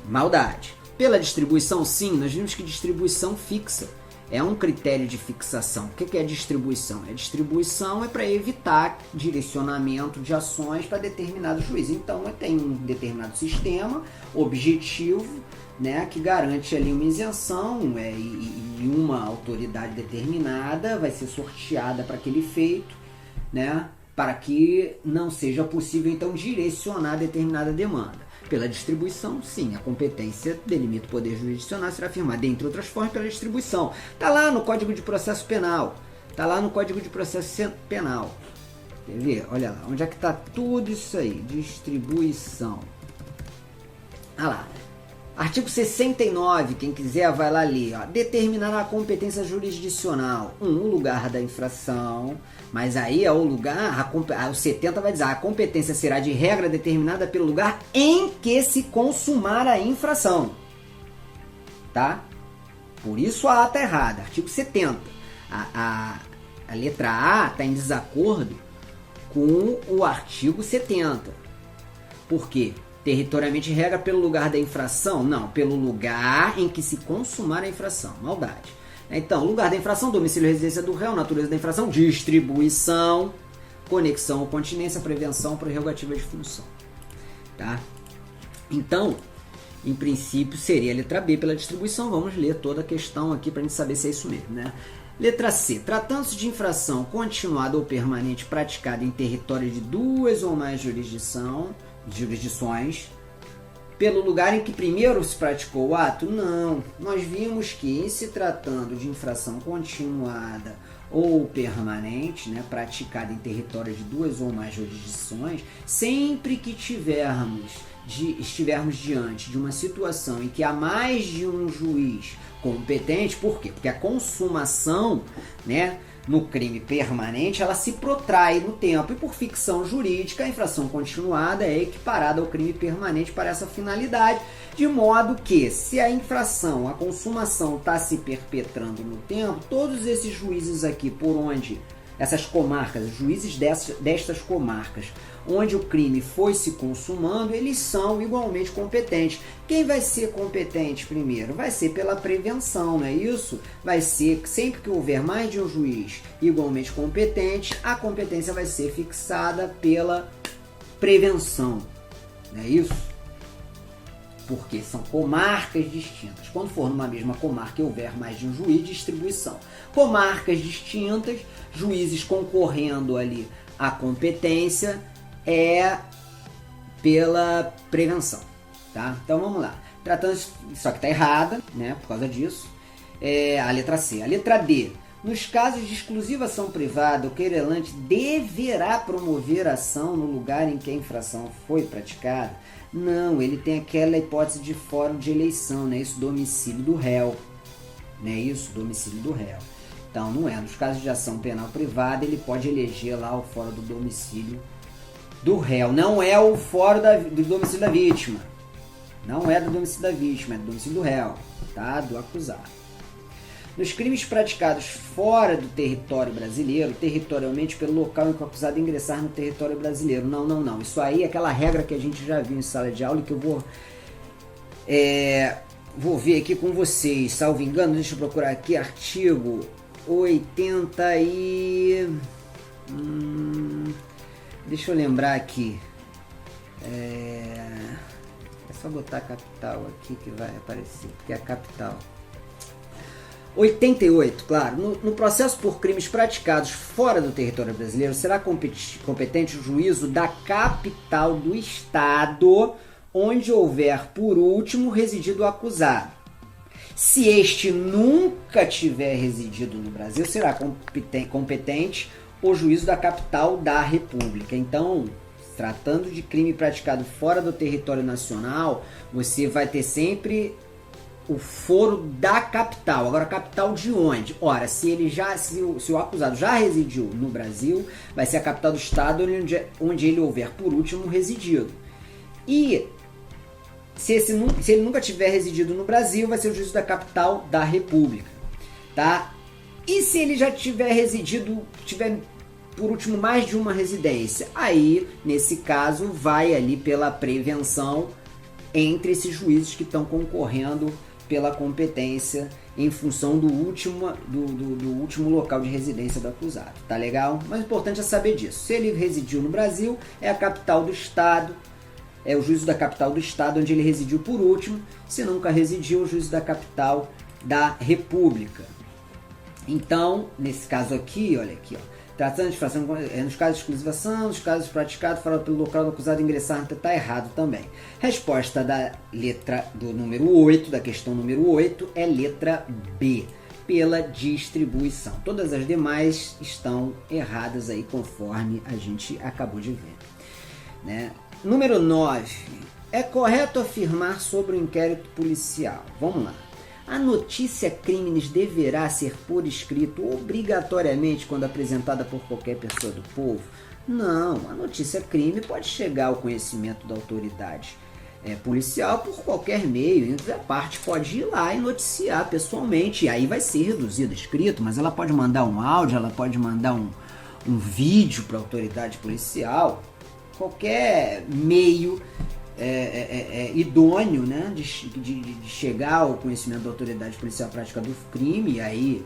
maldade. Pela distribuição, sim, nós vimos que distribuição fixa é um critério de fixação. O que é distribuição? Distribuição é para evitar direcionamento de ações para determinado juiz. Então, tem um determinado sistema objetivo, que garante ali uma isenção e uma autoridade determinada vai ser sorteada para aquele feito, para que não seja possível, então, direcionar determinada demanda. Pela distribuição, sim, a competência delimita o poder jurisdicional, será afirmada, entre outras formas, pela distribuição. Está lá no Código de Processo Penal. Quer ver? Olha lá, onde é que está tudo isso aí? Distribuição. Olha lá. Artigo 69, quem quiser vai lá ler. Determinar a competência jurisdicional. O lugar da infração. Mas aí é o lugar, o 70 vai dizer, a competência será de regra determinada pelo lugar em que se consumar a infração. Tá? Por isso a A está errada. Artigo 70. A letra A está em desacordo com o artigo 70. Por quê? Territorialmente regra pelo lugar da infração? Não, pelo lugar em que se consumar a infração. Maldade. Então, lugar da infração, domicílio e residência do réu, natureza da infração, distribuição, conexão ou continência, prevenção, prerrogativa de função. Tá? Então, em princípio, seria a letra B pela distribuição. Vamos ler toda a questão aqui para a gente saber se é isso mesmo, Letra C. Tratando-se de infração continuada ou permanente praticada em território de duas ou mais jurisdições, pelo lugar em que primeiro se praticou o ato? Não. Nós vimos que, em se tratando de infração continuada ou permanente, né, praticada em território de duas ou mais jurisdições, sempre que estivermos diante de uma situação em que há mais de um juiz competente, por quê? Porque a consumação, né, no crime permanente, ela se protrai no tempo e, por ficção jurídica, a infração continuada é equiparada ao crime permanente para essa finalidade, de modo que, se a infração, a consumação está se perpetrando no tempo, todos esses juízes aqui por onde, essas comarcas, os juízes destas comarcas, onde o crime foi se consumando, eles são igualmente competentes. Quem vai ser competente primeiro? Vai ser pela prevenção, não é isso? Vai ser, sempre que houver mais de um juiz igualmente competente, a competência vai ser fixada pela prevenção, não é isso? Porque são comarcas distintas. Quando for numa mesma comarca e houver mais de um juiz, distribuição. Comarcas distintas, juízes concorrendo ali à competência, é pela prevenção, tá? Então vamos lá. Tratando, só que está errada, né? Por causa disso. A letra C. A letra D. Nos casos de exclusiva ação privada, o querelante deverá promover ação no lugar em que a infração foi praticada? Não, ele tem aquela hipótese de fórum de eleição, né? Isso, domicílio do réu. Né? Isso, domicílio do réu. Então não é. Nos casos de ação penal privada, ele pode eleger lá o fórum do domicílio do réu. Não é o fórum do domicílio da vítima. Não é do domicílio da vítima, é do domicílio do réu, tá? Do acusado. Nos crimes praticados fora do território brasileiro, territorialmente pelo local em que o acusado ingressar no território brasileiro. Não. Isso aí é aquela regra que a gente já viu em sala de aula e que eu vou ver aqui com vocês. Salvo engano, deixa eu procurar aqui, artigo 80 e... deixa eu lembrar aqui. É só botar a capital aqui que vai aparecer, porque é a capital. 88, claro. No processo por crimes praticados fora do território brasileiro, será competente o juízo da capital do estado onde houver, por último, residido o acusado. Se este nunca tiver residido no Brasil, será competente o juízo da capital da República. Então, tratando de crime praticado fora do território nacional, você vai ter sempre o foro da capital. Agora, capital de onde? Ora, se o acusado já residiu no Brasil, vai ser a capital do estado onde ele houver, por último, residido. E se ele nunca tiver residido no Brasil, vai ser o juízo da capital da República, tá? E se ele já tiver residido, tiver por último mais de uma residência, aí nesse caso vai ali pela prevenção entre esses juízes que estão concorrendo pela competência em função do último local de residência do acusado, tá legal? Mas o importante é saber disso. Se ele residiu no Brasil, é a capital do estado, é o juízo da capital do estado onde ele residiu por último. Se nunca residiu, o juízo da capital da República. Então, nesse caso aqui, olha aqui, ó, tratando de infração, nos casos de exclusivação, nos casos praticados fora pelo local do acusado ingressar, está errado também. Resposta da letra do número 8, da questão número 8, é letra B, pela distribuição. Todas as demais estão erradas aí, conforme a gente acabou de ver, né? Número 9. É correto afirmar sobre o inquérito policial? Vamos lá. A notícia crimes deverá ser por escrito obrigatoriamente quando apresentada por qualquer pessoa do povo? Não, a notícia crime pode chegar ao conhecimento da autoridade policial por qualquer meio. A parte pode ir lá e noticiar pessoalmente, e aí vai ser reduzido escrito, mas ela pode mandar um áudio, ela pode mandar um vídeo para a autoridade policial. Qualquer meio idôneo, né, de chegar ao conhecimento da autoridade policial à prática do crime. E aí,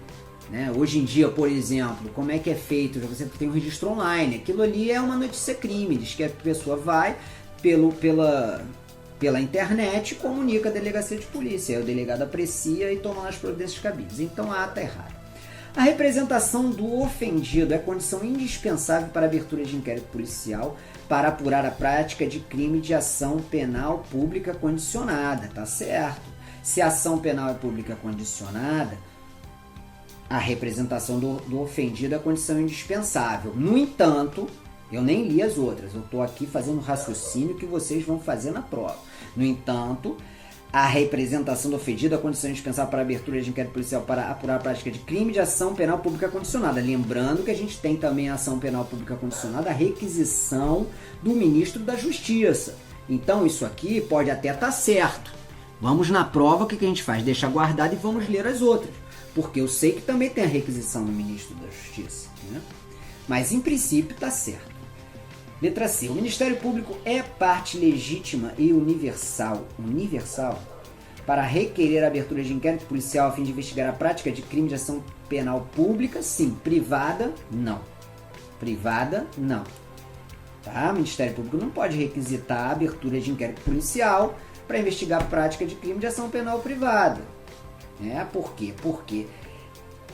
né, hoje em dia, por exemplo, como é que é feito? Você tem um registro online, aquilo ali é uma notícia crime, diz que a pessoa vai pela internet e comunica a delegacia de polícia, aí o delegado aprecia e toma as providências cabíveis. Então a ata é errada. A representação do ofendido é condição indispensável para a abertura de inquérito policial para apurar a prática de crime de ação penal pública condicionada, tá certo? Se a ação penal é pública condicionada, a representação do ofendido é condição indispensável. No entanto, eu nem li as outras, eu estou aqui fazendo raciocínio que vocês vão fazer na prova. No entanto, a representação do ofendido é condição indispensável para a abertura de inquérito policial para apurar a prática de crime de ação penal pública condicionada. Lembrando que a gente tem também a ação penal pública condicionada, a requisição do ministro da Justiça. Então isso aqui pode até estar certo. Vamos na prova, o que a gente faz? Deixa guardado e vamos ler as outras. Porque eu sei que também tem a requisição do ministro da Justiça, né? Mas em princípio está certo. Letra C. O Ministério Público é parte legítima e universal para requerer a abertura de inquérito policial a fim de investigar a prática de crime de ação penal pública? Sim. Privada? Não. Privada? Não. Tá? O Ministério Público não pode requisitar a abertura de inquérito policial para investigar a prática de crime de ação penal privada. Por quê? Porque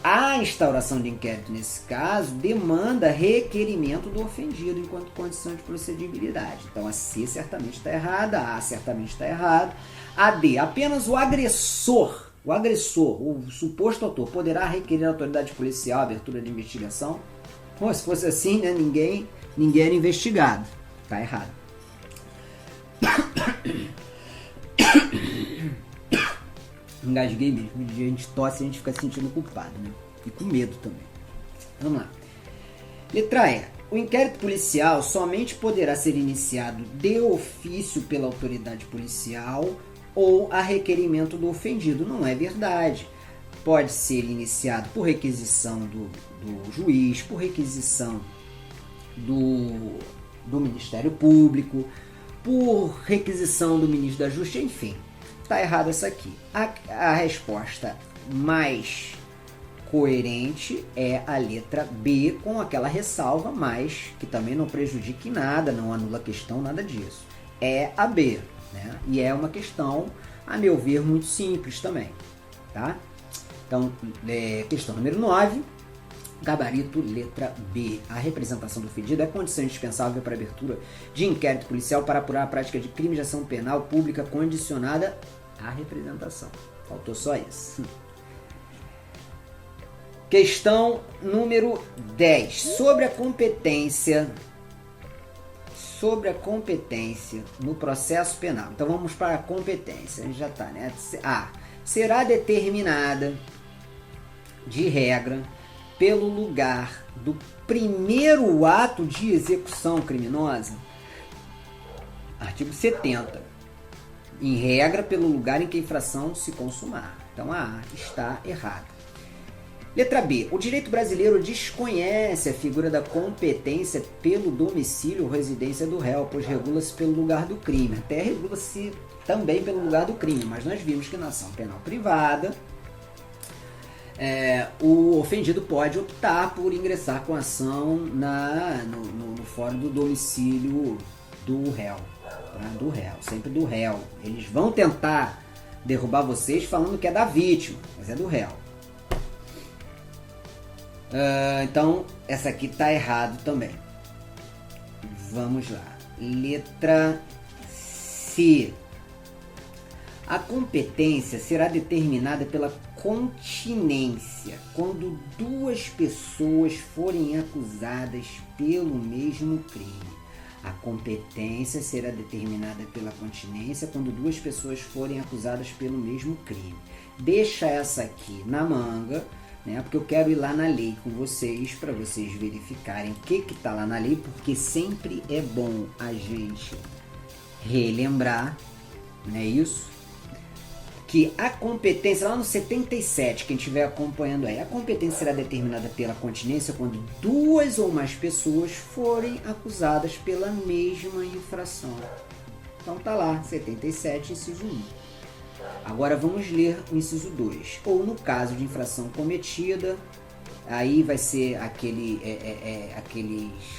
a instauração de inquérito, nesse caso, demanda requerimento do ofendido enquanto condição de procedibilidade. Então, a C certamente está errada, a A certamente está errada. A D, apenas o agressor, o suposto autor, poderá requerer à autoridade policial a abertura de investigação? Pô, se fosse assim, né, ninguém era investigado. Está errado. Engasguei mesmo. A gente tosse e a gente fica se sentindo culpado, né? E com medo também. Vamos lá. Letra E. O inquérito policial somente poderá ser iniciado de ofício pela autoridade policial ou a requerimento do ofendido. Não é verdade. Pode ser iniciado por requisição do juiz, por requisição do Ministério Público, por requisição do ministro da Justiça, enfim. Está errado essa aqui. A resposta mais coerente é a letra B, com aquela ressalva, mas que também não prejudica em nada, não anula a questão, nada disso. É a B, né? E é uma questão, a meu ver, muito simples também, tá? Então, questão número 9, gabarito letra B. A representação do ofendido é condição indispensável para a abertura de inquérito policial para apurar a prática de crime de ação penal pública condicionada à representação. Faltou só isso. Questão número 10. Sobre a competência no processo penal. Então vamos para a competência. A gente já está, né? A. Será determinada de regra pelo lugar do primeiro ato de execução criminosa. Artigo 70. Em regra, pelo lugar em que a infração se consumar. Então a A está errada. Letra B. O direito brasileiro desconhece a figura da competência pelo domicílio ou residência do réu, pois regula-se pelo lugar do crime. Até regula-se também pelo lugar do crime, mas nós vimos que na ação penal privada o ofendido pode optar por ingressar com a ação no fórum do domicílio do réu. Tá? Do réu, sempre do réu. Eles vão tentar derrubar vocês falando que é da vítima, mas é do réu. Então, essa aqui está errado também. Vamos lá. Letra C. A competência será determinada pela continência quando duas pessoas forem acusadas pelo mesmo crime. A competência será determinada pela continência quando duas pessoas forem acusadas pelo mesmo crime. Deixa essa aqui na manga, né? Porque eu quero ir lá na lei com vocês para vocês verificarem o que está lá na lei, porque sempre é bom a gente relembrar, não é isso? Que a competência, lá no 77, quem estiver acompanhando aí, a competência será determinada pela continência quando duas ou mais pessoas forem acusadas pela mesma infração. Então tá lá, 77, inciso 1. Agora vamos ler o inciso 2. Ou no caso de infração cometida, aí vai ser aqueles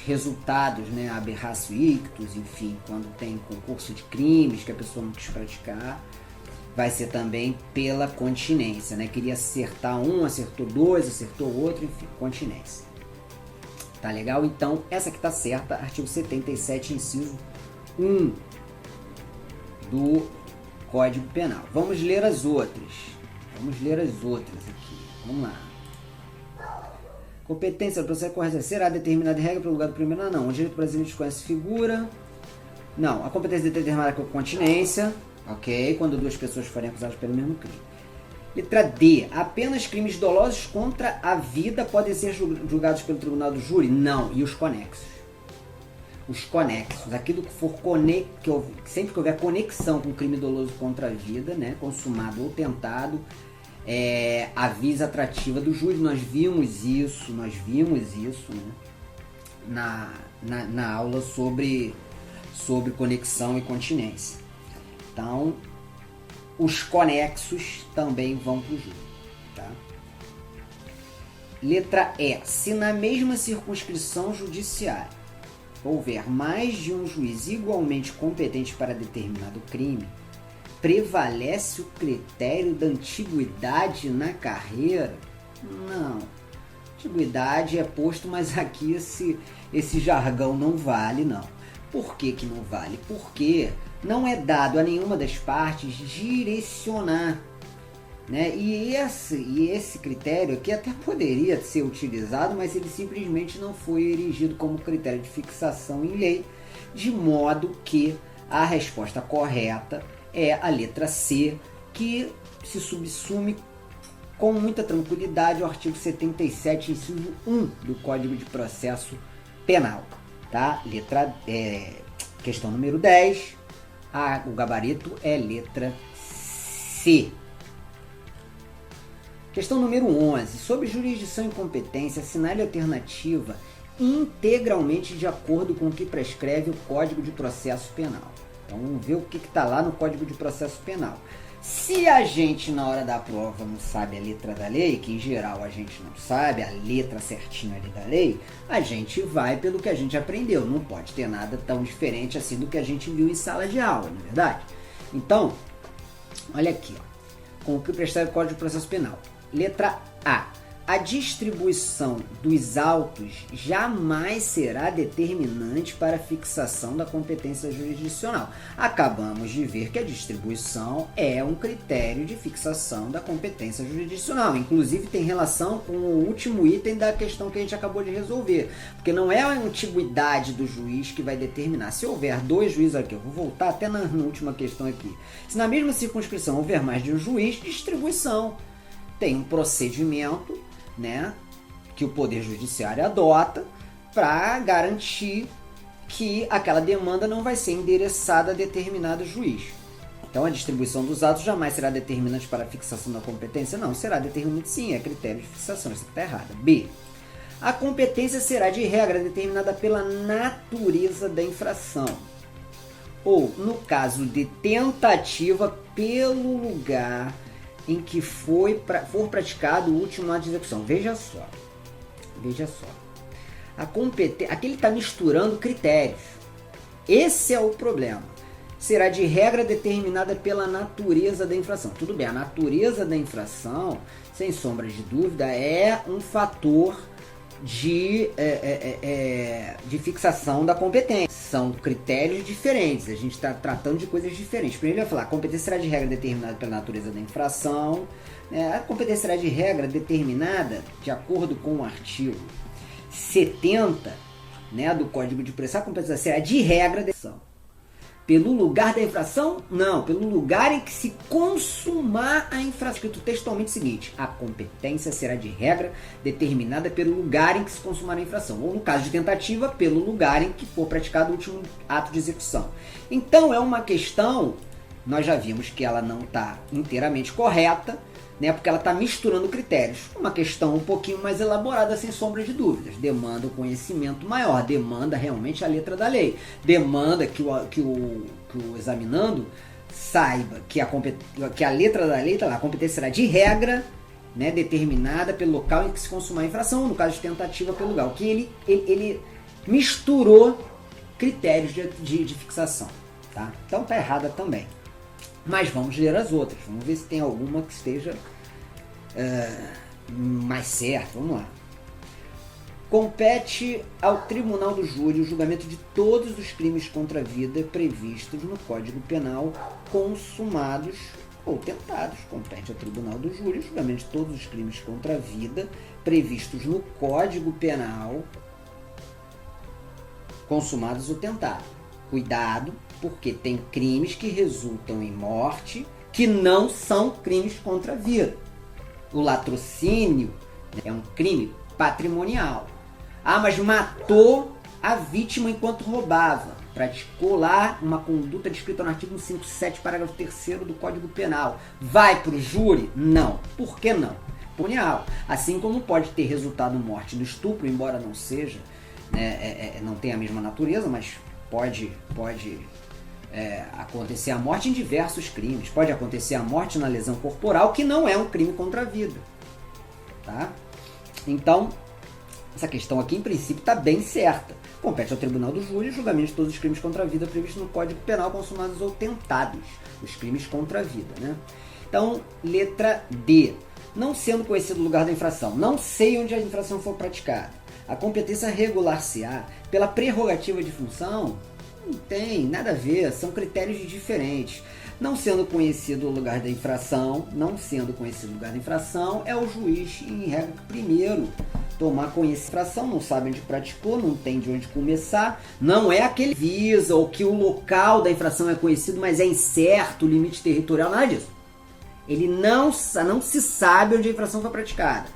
resultados, né, aberratio ictus, enfim, quando tem concurso de crimes que a pessoa não quis praticar. vai ser também pela continência, né? Queria acertar um, acertou dois, acertou outro, enfim, continência. Tá legal? Então, essa aqui tá certa, artigo 77, inciso 1 do Código Penal. Vamos ler as outras. Vamos ler as outras aqui. Vamos lá. Competência do processo correto será determinada em regra pelo lugar do primeiro. Não. O direito brasileiro desconhece figura. Não. A competência é determinada com continência. Ok? Quando duas pessoas forem acusadas pelo mesmo crime. Letra D. Apenas crimes dolosos contra a vida podem ser julgados pelo tribunal do júri? Não. E os conexos? Os conexos. Aquilo que for sempre que houver conexão com crime doloso contra a vida, né? Consumado ou tentado, a visa atrativa do júri. Nós vimos isso, né? na aula sobre conexão e continência. Então, os conexos também vão para o júri. Tá? Letra E. Se na mesma circunscrição judiciária houver mais de um juiz igualmente competente para determinado crime, prevalece o critério da antiguidade na carreira? Não. Antiguidade é posto, mas aqui esse jargão não vale, não. Por que que não vale? Porque não é dado a nenhuma das partes direcionar, né? E esse critério aqui até poderia ser utilizado, mas ele simplesmente não foi erigido como critério de fixação em lei, de modo que a resposta correta é a letra C, que se subsume com muita tranquilidade ao artigo 77, inciso 1 do Código de Processo Penal. Tá? Questão número 10, o gabarito é letra C. Questão número 11. Sobre jurisdição e competência, assinale a alternativa integralmente de acordo com o que prescreve o Código de Processo Penal. Então vamos ver o que está lá no Código de Processo Penal. Se a gente na hora da prova não sabe a letra da lei, que em geral a gente não sabe a letra certinha ali da lei, a gente vai pelo que a gente aprendeu. Não pode ter nada tão diferente assim do que a gente viu em sala de aula, não é verdade? Então, olha aqui, ó, com o que prescreve o Código de Processo Penal. Letra A. A distribuição dos autos jamais será determinante para a fixação da competência jurisdicional. Acabamos de ver que a distribuição é um critério de fixação da competência jurisdicional. Inclusive tem relação com o último item da questão que a gente acabou de resolver. Porque não é a antiguidade do juiz que vai determinar. Se houver dois juízes aqui, eu vou voltar até na última questão aqui. Se na mesma circunscrição houver mais de um juiz, distribuição. Tem um procedimento, né, que o Poder Judiciário adota para garantir que aquela demanda não vai ser endereçada a determinado juiz. Então, a distribuição dos atos jamais será determinante para a fixação da competência? Não, será determinante sim, é critério de fixação, isso está errado. B. A competência será de regra determinada pela natureza da infração. Ou, no caso de tentativa, pelo lugar em que for praticado o último ato de execução. Veja só. Aqui ele está misturando critérios. Esse é o problema. Será de regra determinada pela natureza da infração. Tudo bem, a natureza da infração, sem sombra de dúvida, é um fator de fixação da competência. São critérios diferentes, a gente está tratando de coisas diferentes. Primeiro ele vai falar, a competência será de regra determinada pela natureza da infração. A competência será de regra determinada de acordo com o artigo 70, né, do Código de Processo. A competência será de regra pelo lugar da infração? Não, pelo lugar em que se consumar a infração. Escrito textualmente o seguinte: a competência será de regra determinada pelo lugar em que se consumar a infração. Ou no caso de tentativa, pelo lugar em que for praticado o último ato de execução. Então é uma questão, nós já vimos que ela não está inteiramente correta, né, porque ela está misturando critérios. Uma questão um pouquinho mais elaborada, sem sombra de dúvidas. Demanda um conhecimento maior, demanda realmente a letra da lei. Demanda que o examinando saiba que a letra da lei está lá. A competência será de regra, né, determinada pelo local em que se consumar a infração, no caso de tentativa, pelo lugar. O que ele misturou critérios de fixação. Tá? Então está errada também. Mas vamos ler as outras, vamos ver se tem alguma que esteja mais certa. Vamos lá. Compete ao Tribunal do Júri o julgamento de todos os crimes contra a vida previstos no Código Penal consumados ou tentados. Compete ao Tribunal do Júri o julgamento de todos os crimes contra a vida previstos no Código Penal consumados ou tentados. Cuidado, porque tem crimes que resultam em morte que não são crimes contra a vida. O latrocínio é um crime patrimonial. Ah, mas matou a vítima enquanto roubava. Praticou lá uma conduta descrita no artigo 157, parágrafo 3º do Código Penal. Vai para o júri? Não. Por que não? Patrimonial. Assim como pode ter resultado morte no estupro, embora não seja, não tenha a mesma natureza, mas pode acontecer a morte em diversos crimes. Pode acontecer a morte na lesão corporal, que não é um crime contra a vida. Tá? Então, essa questão aqui, em princípio, está bem certa. Compete ao Tribunal do Júri o julgamento de todos os crimes contra a vida previstos no Código Penal consumados ou tentados. Os crimes contra a vida, né? Então, letra D. Não sendo conhecido o lugar da infração. Não sei onde a infração for praticada. A competência regular-se-á pela prerrogativa de função? Não tem nada a ver, são critérios diferentes. Não sendo conhecido o lugar da infração, é o juiz, em regra, que primeiro tomar conhecimento da infração, não sabe onde praticou, não tem de onde começar, não é aquele visa ou que o local da infração é conhecido, mas é incerto o limite territorial, nada disso. Ele não se sabe onde a infração foi praticada.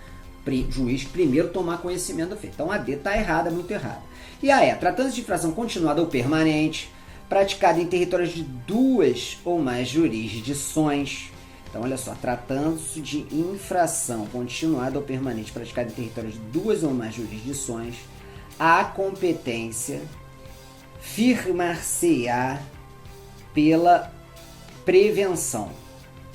Juiz primeiro tomar conhecimento do feito. Então a D está errada, muito errada. E a E, tratando-se de infração continuada ou permanente, praticada em territórios de 2 ou mais jurisdições. Então olha só, tratando-se de infração continuada ou permanente praticada em territórios de 2 ou mais jurisdições, a competência firmar-se-á pela prevenção.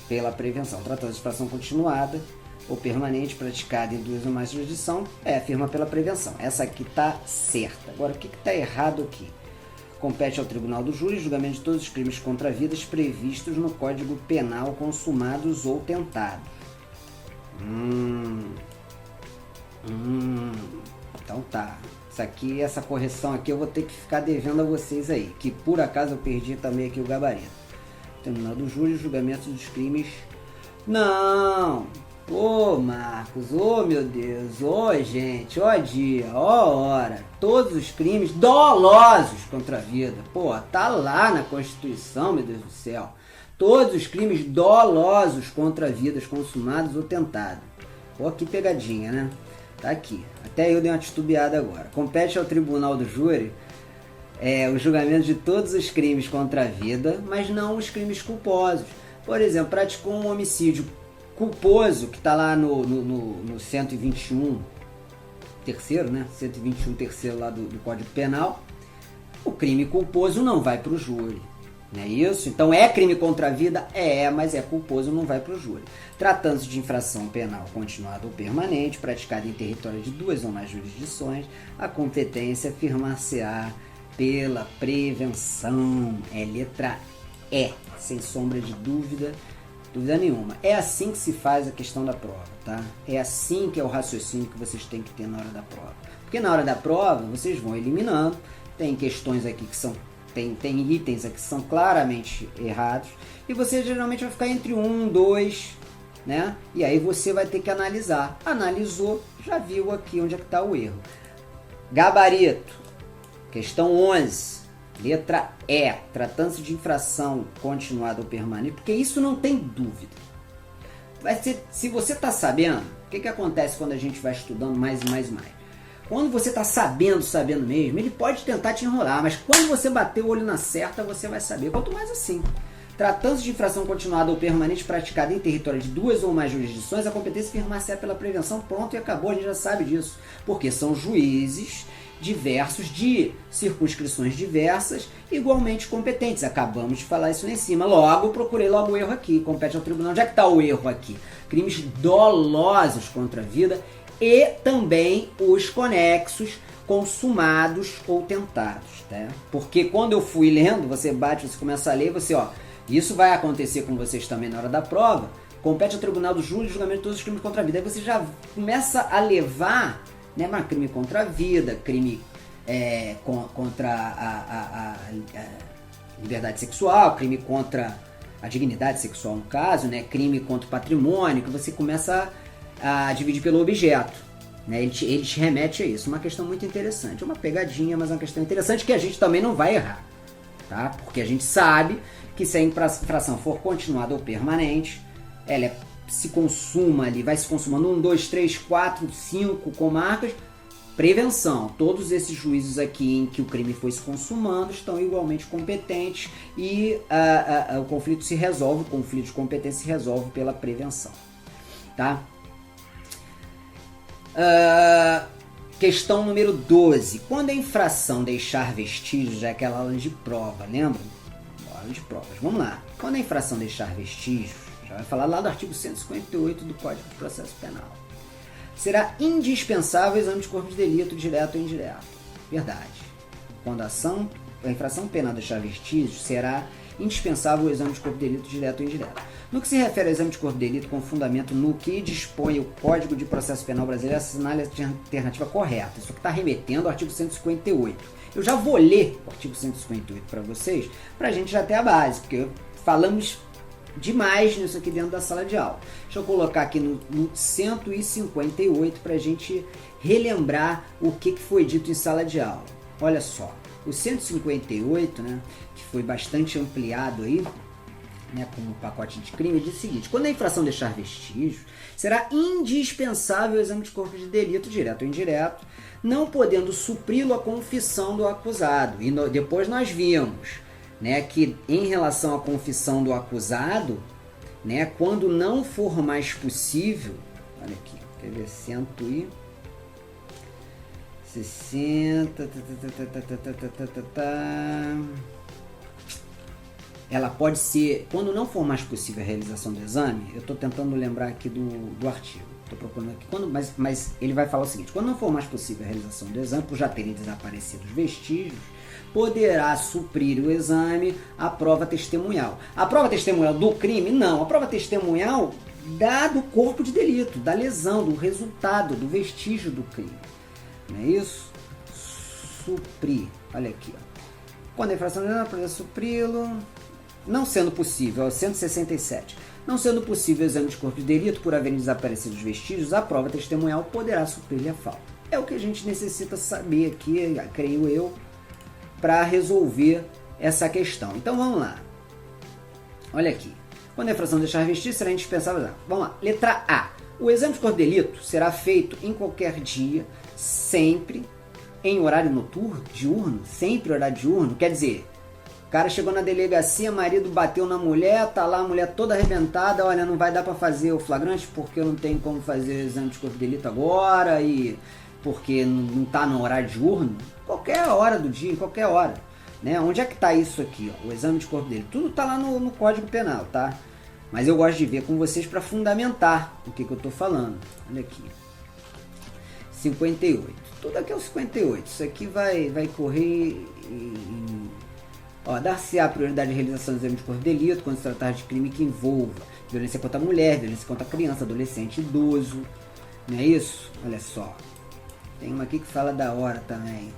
Tratando-se de infração continuada ou permanente praticada em 2 ou mais jurisdições, firma pela prevenção. Essa aqui está certa. Agora, o que está errado aqui? Compete ao Tribunal do Júri o julgamento de todos os crimes contra a vida previstos no Código Penal consumados ou tentados. Então tá. Essa correção aqui eu vou ter que ficar devendo a vocês aí, que por acaso eu perdi também aqui o gabarito. Tribunal do Júri o julgamento dos crimes... Não! Ô Marcos, ô meu Deus, ô gente, ó dia, ó hora, todos os crimes dolosos contra a vida. Pô, tá lá na Constituição, meu Deus do céu. Todos os crimes dolosos contra a vida consumados ou tentados. Pô, que pegadinha, né? Tá aqui. Até eu dei uma titubeada agora. Compete ao Tribunal do Júri o julgamento de todos os crimes contra a vida, mas não os crimes culposos. Por exemplo, praticou um homicídio culposo, que está lá no 121 terceiro, né? 121 terceiro lá do Código Penal. O crime culposo não vai para o júri, não é isso? Então é crime contra a vida? Mas é culposo, não vai para o júri. Tratando-se de infração penal continuada ou permanente, praticada em território de 2 ou mais jurisdições, a competência firmar-se-á pela prevenção. É letra E, sem sombra de dúvida nenhuma. É assim que se faz a questão da prova, tá? É assim que é o raciocínio que vocês têm que ter na hora da prova. Porque na hora da prova, vocês vão eliminando, tem questões aqui que são, tem itens aqui que são claramente errados, e você geralmente vai ficar entre 1, 2, né? E aí você vai ter que analisar. Analisou, já viu aqui onde é que está o erro. Gabarito, questão 11. Letra E, tratando-se de infração continuada ou permanente, porque isso não tem dúvida. Vai ser, se você está sabendo, o que acontece quando a gente vai estudando mais e mais e mais? Quando você está sabendo mesmo, ele pode tentar te enrolar, mas quando você bater o olho na certa, você vai saber. Quanto mais assim. Tratando-se de infração continuada ou permanente praticada em território de 2 ou mais jurisdições, a competência firmar-se-á pela prevenção, pronto e acabou, a gente já sabe disso. Porque são juízes diversos, de circunscrições diversas, igualmente competentes. Acabamos de falar isso lá em cima. Logo, procurei logo o erro aqui. Compete ao tribunal. Onde é que está o erro aqui? Crimes dolosos contra a vida e também os conexos consumados ou tentados, tá? Porque quando eu fui lendo, você começa a ler, você, Isso vai acontecer com vocês também na hora da prova. Compete ao tribunal do júri o julgamento de todos os crimes contra a vida. Aí você já começa a levar, né, crime contra a vida, crime contra a liberdade sexual, crime contra a dignidade sexual no caso, né, crime contra o patrimônio, que você começa a dividir pelo objeto. Né, ele te remete a isso. Uma questão muito interessante. É uma pegadinha, mas é uma questão interessante que a gente também não vai errar. Tá? Porque a gente sabe que se a infração for continuada ou permanente, ela se consuma ali, vai se consumando 1, 2, 3, 4, 5 comarcas. Prevenção. Todos esses juízos aqui em que o crime foi se consumando estão igualmente competentes e o conflito se resolve, o conflito de competência se resolve pela prevenção. Tá? Questão número 12. Quando a infração deixar vestígios, já é aquela aula de prova, lembra? Aula de provas. Vamos lá. Quando a infração deixar vestígios, já vai falar lá do artigo 158 do Código de Processo Penal. Será indispensável o exame de corpo de delito, direto ou indireto. Verdade. Quando a infração penal deixar vestígios, será indispensável o exame de corpo de delito, direto ou indireto. No que se refere ao exame de corpo de delito com fundamento no que dispõe o Código de Processo Penal brasileiro, assinale a alternativa correta. Isso aqui está remetendo ao artigo 158. Eu já vou ler o artigo 158 para vocês, para a gente já ter a base, porque falamos demais nisso aqui dentro da sala de aula. Deixa eu colocar aqui no 158 para a gente relembrar o que foi dito em sala de aula. Olha só, o 158, né, que foi bastante ampliado aí, né, como pacote de crime, diz o seguinte: quando a infração deixar vestígios, será indispensável o exame de corpo de delito, direto ou indireto, não podendo supri-lo a confissão do acusado. E depois nós vimos, né, que em relação à confissão do acusado, né, quando não for mais possível, olha aqui, quer ver, 160, ela pode ser, quando não for mais possível a realização do exame, eu estou tentando lembrar aqui do artigo, estou procurando aqui, mas ele vai falar o seguinte: quando não for mais possível a realização do exame, por já terem desaparecido os vestígios, poderá suprir o exame a prova testemunhal. A prova testemunhal do crime? Não, a prova testemunhal do corpo de delito, da lesão, do resultado, do vestígio do crime. Não é isso? Suprir, olha aqui, ó. Quando a infração não poder supri-lo, não sendo possível, 167. Não sendo possível o exame de corpo de delito por haverem desaparecido os vestígios, a prova testemunhal poderá suprir-lhe a falta. É o que a gente necessita saber aqui, creio eu, para resolver essa questão. Então vamos lá. Olha aqui. Quando a infração deixar vestígios, será indispensável. Vamos lá. Letra A. O exame de corpo de delito será feito em qualquer dia, sempre em horário noturno, diurno, sempre horário diurno. Quer dizer, o cara chegou na delegacia, marido bateu na mulher, tá lá a mulher toda arrebentada, olha, não vai dar para fazer o flagrante porque eu não tenho como fazer o exame de corpo de delito agora e porque não tá no horário diurno. Qualquer hora do dia, em qualquer hora. Né? Onde é que tá isso aqui, ó? O exame de corpo de delito? Tudo tá lá no Código Penal, tá? Mas eu gosto de ver com vocês para fundamentar o que eu tô falando. Olha aqui. 58. Tudo aqui é o 58. Isso aqui vai correr ó, dar-se-á prioridade de realização do exame de corpo de delito quando se tratar de crime que envolva violência contra a mulher, violência contra a criança, adolescente, idoso. Não é isso? Olha só. Tem uma aqui que fala da hora também.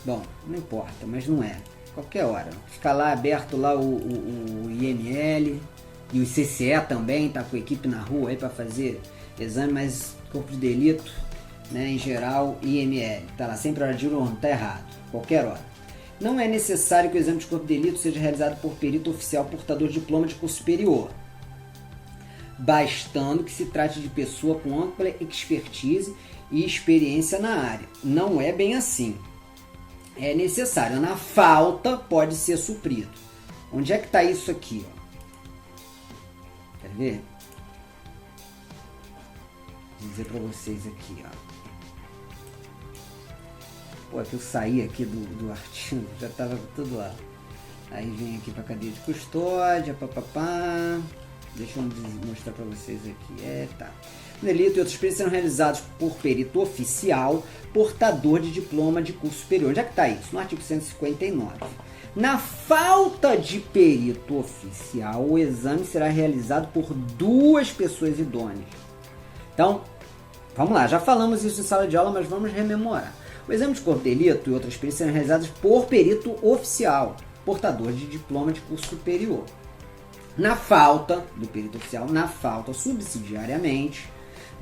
Bom, não importa, mas não é. Qualquer hora. Fica lá aberto lá o IML e o CCE também, tá com a equipe na rua aí para fazer exame, mas corpo de delito, né, em geral, IML. Tá lá sempre hora de diurno, tá errado. Qualquer hora. Não é necessário que o exame de corpo de delito seja realizado por perito oficial portador de diploma de curso superior, bastando que se trate de pessoa com ampla expertise e experiência na área. Não é bem assim. É necessário. Na falta, pode ser suprido. Onde é que está isso aqui? Ó? Quer ver? Vou dizer para vocês aqui. Ó. Pô, que eu saí aqui do artigo, já estava tudo lá. Aí vem aqui para a cadeia de custódia, papapá. Deixa eu mostrar para vocês aqui. Tá. delito e outros peritos serão realizados por perito oficial, portador de diploma de curso superior. Onde é que está isso? No artigo 159. Na falta de perito oficial, o exame será realizado por 2 pessoas idôneas. Então, vamos lá, já falamos isso em sala de aula, mas vamos rememorar. O exame de corpo de delito e outras perícias serão realizados por perito oficial, portador de diploma de curso superior. Na falta do perito oficial, subsidiariamente,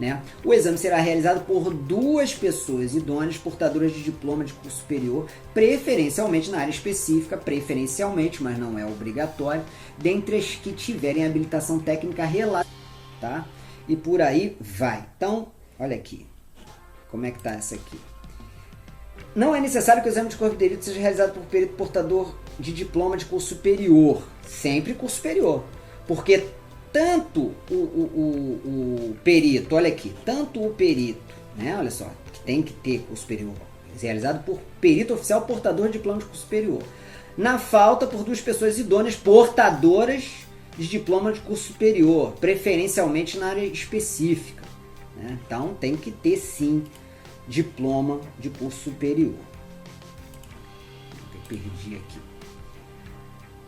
né, o exame será realizado por 2 pessoas idôneas portadoras de diploma de curso superior, preferencialmente na área específica, preferencialmente, mas não é obrigatório, dentre as que tiverem habilitação técnica relacionada, tá? E por aí vai. Então, olha aqui, como é que tá essa aqui? Não é necessário que o exame de corpo de delito seja realizado por perito portador de diploma de curso superior, sempre curso superior, porque tanto o perito, olha aqui, tanto o perito, né, olha só, que tem que ter curso superior, realizado por perito oficial portador de diploma de curso superior. Na falta, por 2 pessoas idôneas portadoras de diploma de curso superior, preferencialmente na área específica, né? Então tem que ter sim diploma de curso superior. Eu perdi aqui.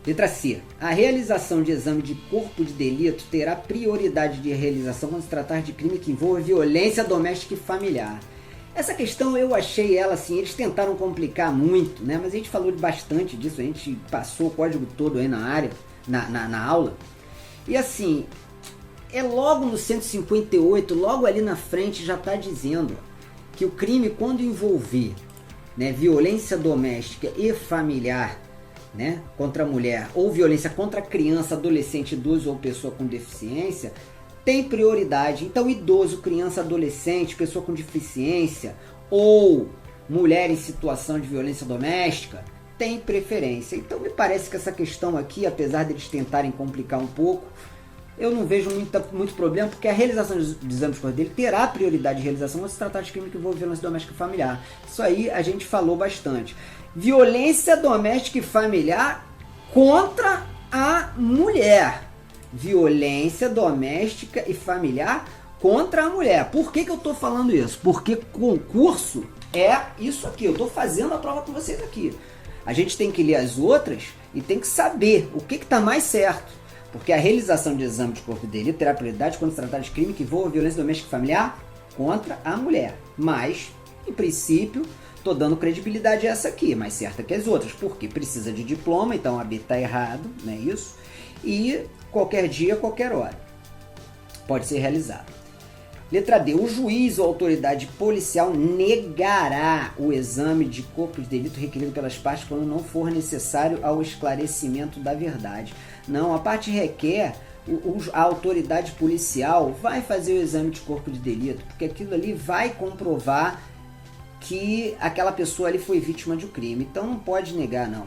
Letra C. A realização de exame de corpo de delito terá prioridade de realização quando se tratar de crime que envolva violência doméstica e familiar. Essa questão eu achei ela assim, eles tentaram complicar muito, né? Mas a gente falou bastante disso, a gente passou o código todo aí na área, na aula. E assim, é logo no 158, logo ali na frente já está dizendo que o crime, quando envolver, né, violência doméstica e familiar, né, contra a mulher, ou violência contra criança, adolescente, idoso ou pessoa com deficiência, tem prioridade. Então, idoso, criança, adolescente, pessoa com deficiência ou mulher em situação de violência doméstica tem preferência. Então, me parece que essa questão aqui, apesar deles tentarem complicar um pouco, eu não vejo muito problema, porque a realização de exames de corpo dele terá prioridade de realização quando se tratar de crime que envolve violência doméstica e familiar. Isso aí a gente falou bastante. Violência doméstica e familiar contra a mulher. Violência doméstica e familiar contra a mulher. Por que eu estou falando isso? Porque concurso é isso aqui. Eu estou fazendo a prova com vocês aqui. A gente tem que ler as outras e tem que saber o que está mais certo. Porque a realização de exame de corpo de delito terá prioridade quando se tratar de crime que envolva violência doméstica e familiar contra a mulher. Mas, em princípio, estou dando credibilidade a essa aqui, mais certa que as outras. Porque precisa de diploma, então a B está errado, não é isso? E qualquer dia, qualquer hora. Pode ser realizado. Letra D. O juiz ou autoridade policial negará o exame de corpo de delito requerido pelas partes quando não for necessário ao esclarecimento da verdade. Não, a parte requer, a autoridade policial vai fazer o exame de corpo de delito, porque aquilo ali vai comprovar que aquela pessoa ali foi vítima de um crime. Então não pode negar, não,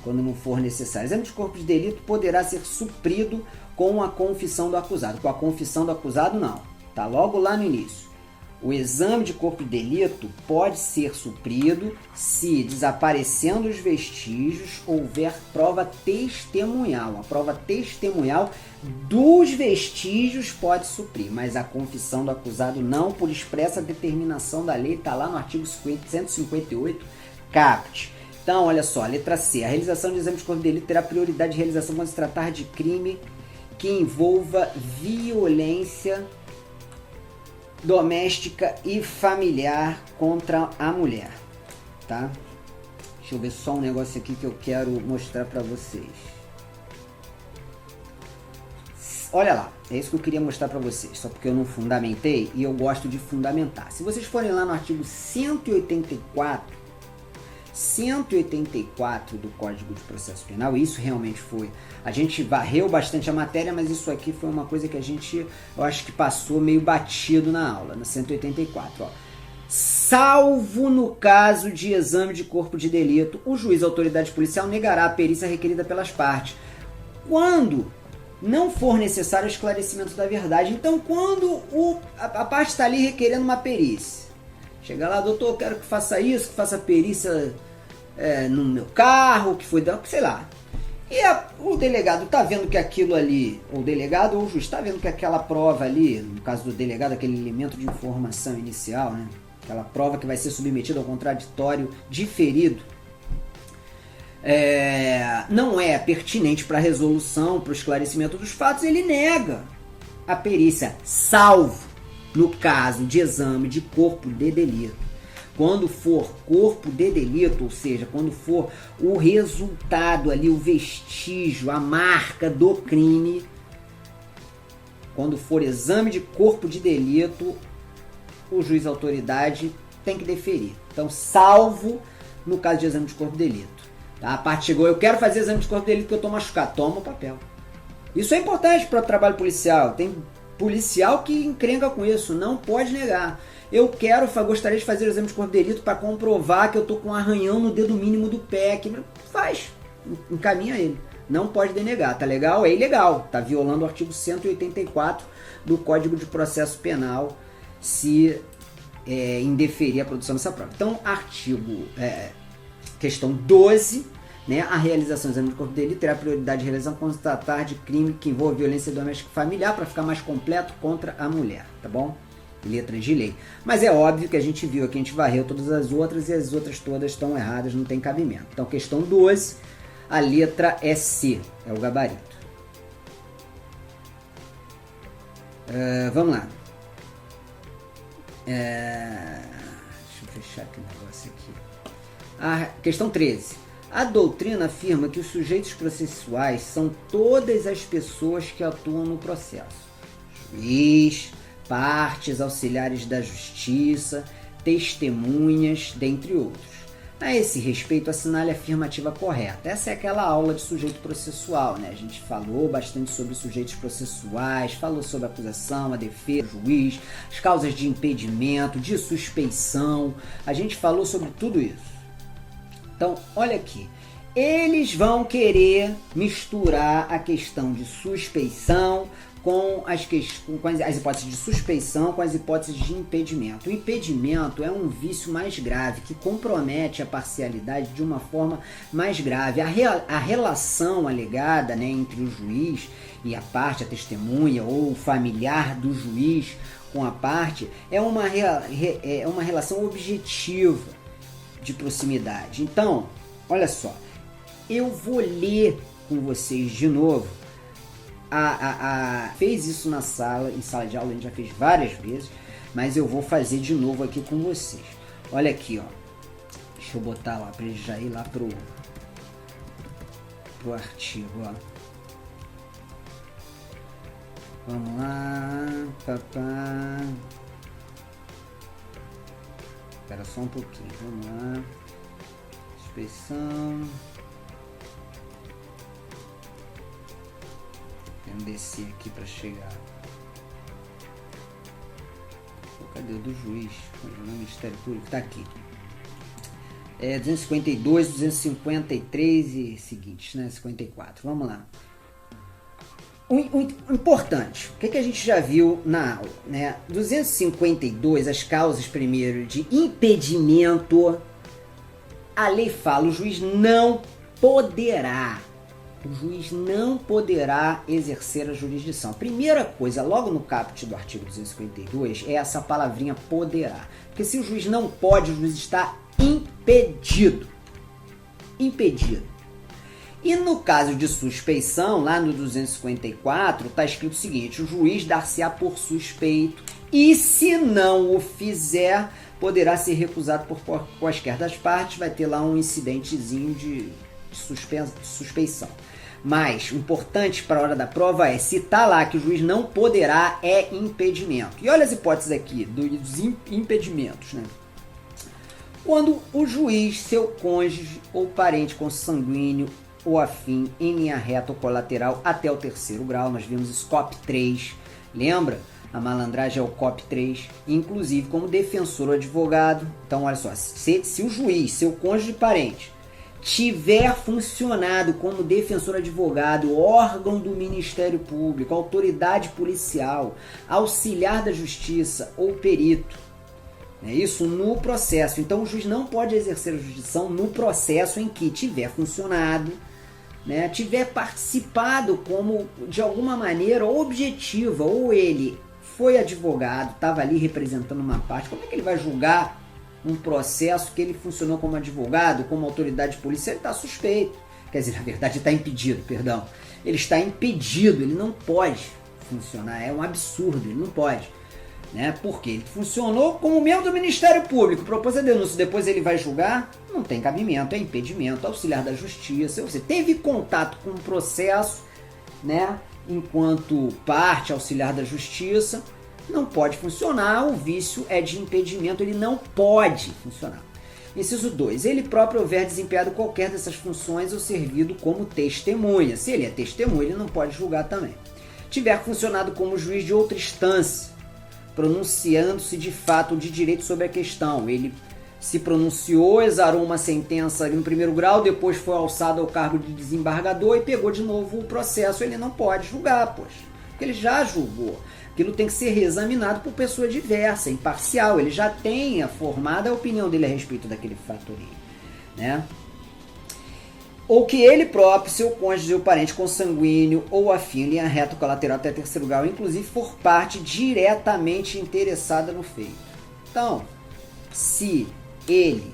quando não for necessário. O exame de corpo de delito poderá ser suprido com a confissão do acusado. Com a confissão do acusado, não. Tá logo lá no início. O exame de corpo de delito pode ser suprido se, desaparecendo os vestígios, houver prova testemunhal. A prova testemunhal dos vestígios pode suprir, mas a confissão do acusado não, por expressa determinação da lei, está lá no artigo 158, caput. Então, olha só, letra C. A realização de exame de corpo de delito terá prioridade de realização quando se tratar de crime que envolva violência doméstica e familiar contra a mulher, tá? Deixa eu ver só um negócio aqui que eu quero mostrar para vocês. Olha lá, é isso que eu queria mostrar para vocês, só porque eu não fundamentei e eu gosto de fundamentar. Se vocês forem lá no artigo 184 do Código de Processo Penal, isso realmente foi, a gente varreu bastante a matéria, mas isso aqui foi uma coisa que a gente, eu acho que passou meio batido na aula, na 184, ó. Salvo no caso de exame de corpo de delito, o juiz ou autoridade policial negará a perícia requerida pelas partes, quando não for necessário o esclarecimento da verdade. Então, quando a parte está ali requerendo uma perícia, chega lá, doutor, eu quero que faça isso, que faça perícia no meu carro, que foi, sei lá. o delegado está vendo que aquilo ali, o delegado ou o juiz está vendo que aquela prova ali, no caso do delegado, aquele elemento de informação inicial, né? Aquela prova que vai ser submetida ao contraditório diferido, não é pertinente para a resolução, para o esclarecimento dos fatos, ele nega a perícia, salvo no caso de exame de corpo de delito. Quando for corpo de delito, ou seja, quando for o resultado ali, o vestígio, a marca do crime, quando for exame de corpo de delito, o juiz autoridade tem que deferir. Então, salvo no caso de exame de corpo de delito. Tá? A parte chegou, eu quero fazer exame de corpo de delito porque eu estou machucado. Toma o papel. Isso é importante para o trabalho policial. Tem policial que encrenca com isso, não pode negar. Gostaria de fazer o exame de corpo de delito para comprovar que eu estou com um arranhão no dedo mínimo do pé. Faz, encaminha ele. Não pode denegar, tá legal? É ilegal, tá violando o artigo 184 do Código de Processo Penal se indeferir a produção dessa prova. Então, questão 12, né? A realização do exame de corpo de delito terá prioridade de realização constatar de crime que envolva violência doméstica e familiar para ficar mais completo contra a mulher, tá bom? Letras de lei. Mas é óbvio que a gente viu aqui, a gente varreu todas as outras e as outras todas estão erradas, não tem cabimento. Então, questão 12, a letra é C, é o gabarito. Vamos lá. Deixa eu fechar aqui o negócio aqui. Questão 13. A doutrina afirma que os sujeitos processuais são todas as pessoas que atuam no processo. Juiz, partes auxiliares da justiça, testemunhas, dentre outros. A esse respeito, assinale a afirmativa correta. Essa é aquela aula de sujeito processual, né? A gente falou bastante sobre sujeitos processuais, falou sobre a acusação, a defesa, o juiz, as causas de impedimento, de suspeição. A gente falou sobre tudo isso. Então, olha aqui. Eles vão querer misturar a questão de suspeição com as hipóteses de suspeição com as hipóteses de impedimento. O impedimento é um vício mais grave, que compromete a parcialidade de uma forma mais grave. A relação alegada, né, entre o juiz e a parte, a testemunha ou o familiar do juiz com a parte, é uma relação objetiva de proximidade. Então, olha só, eu vou ler com vocês de novo. Fez isso em sala de aula, a gente já fez várias vezes, mas eu vou fazer de novo aqui com vocês. Olha aqui, ó. Deixa eu botar lá para ele já ir lá pro artigo, ó. Vamos lá, papá. Espera só um pouquinho, vamos lá. Suspeição. Vamos descer aqui para chegar. Cadê o do juiz? O Ministério Público está aqui. 252, 253 e seguintes, né? 54. Vamos lá. O importante, o que a gente já viu na aula, né? 252, as causas primeiro de impedimento. A lei fala, o juiz não poderá exercer a jurisdição. Primeira coisa, logo no caput do artigo 252, é essa palavrinha poderá. Porque se o juiz não pode, o juiz está impedido. Impedido. E no caso de suspeição, lá no 254, está escrito o seguinte: o juiz dar-se-á por suspeito e, se não o fizer, poderá ser recusado por quaisquer das partes. Vai ter lá um incidentezinho de suspeição. Mas o importante para a hora da prova é, se tá lá que o juiz não poderá, é impedimento. E olha as hipóteses aqui dos impedimentos, né? Quando o juiz, seu cônjuge ou parente consanguíneo ou afim em linha reta ou colateral até o 3º grau, nós vimos isso COP 3, lembra? A malandragem é o COP 3, inclusive como defensor ou advogado. Então olha só, se o juiz, seu cônjuge e parente tiver funcionado como defensor advogado, órgão do Ministério Público, autoridade policial, auxiliar da justiça ou perito, é isso no processo. Então o juiz não pode exercer a jurisdição no processo em que tiver funcionado né, tiver participado como, de alguma maneira objetiva, ou ele foi advogado, estava ali representando uma parte, como é que ele vai julgar um processo que ele funcionou como advogado, como autoridade policial? Ele está suspeito, quer dizer, na verdade está impedido, perdão, ele está impedido, ele não pode funcionar, é um absurdo, ele não pode, né? Porque ele funcionou como membro do Ministério Público, propôs a denúncia, depois ele vai julgar, não tem cabimento, é impedimento, auxiliar da justiça, você teve contato com o processo, né, enquanto parte auxiliar da justiça, não pode funcionar, o vício é de impedimento, ele não pode funcionar. Inciso 2. Ele próprio houver desempenhado qualquer dessas funções ou servido como testemunha. Se ele é testemunha, ele não pode julgar também. Tiver funcionado como juiz de outra instância, pronunciando-se de fato de direito sobre a questão. Ele se pronunciou, exarou uma sentença no primeiro grau, depois foi alçado ao cargo de desembargador e pegou de novo o processo. Ele não pode julgar, poxa, porque ele já julgou. Aquilo tem que ser reexaminado por pessoa diversa, imparcial. Ele já tenha formado a opinião dele a respeito daquele fato ali, né? Ou que ele próprio, seu cônjuge ou parente consanguíneo ou afim, linha reta, colateral até terceiro grau, inclusive for parte diretamente interessada no feito. Então, se ele,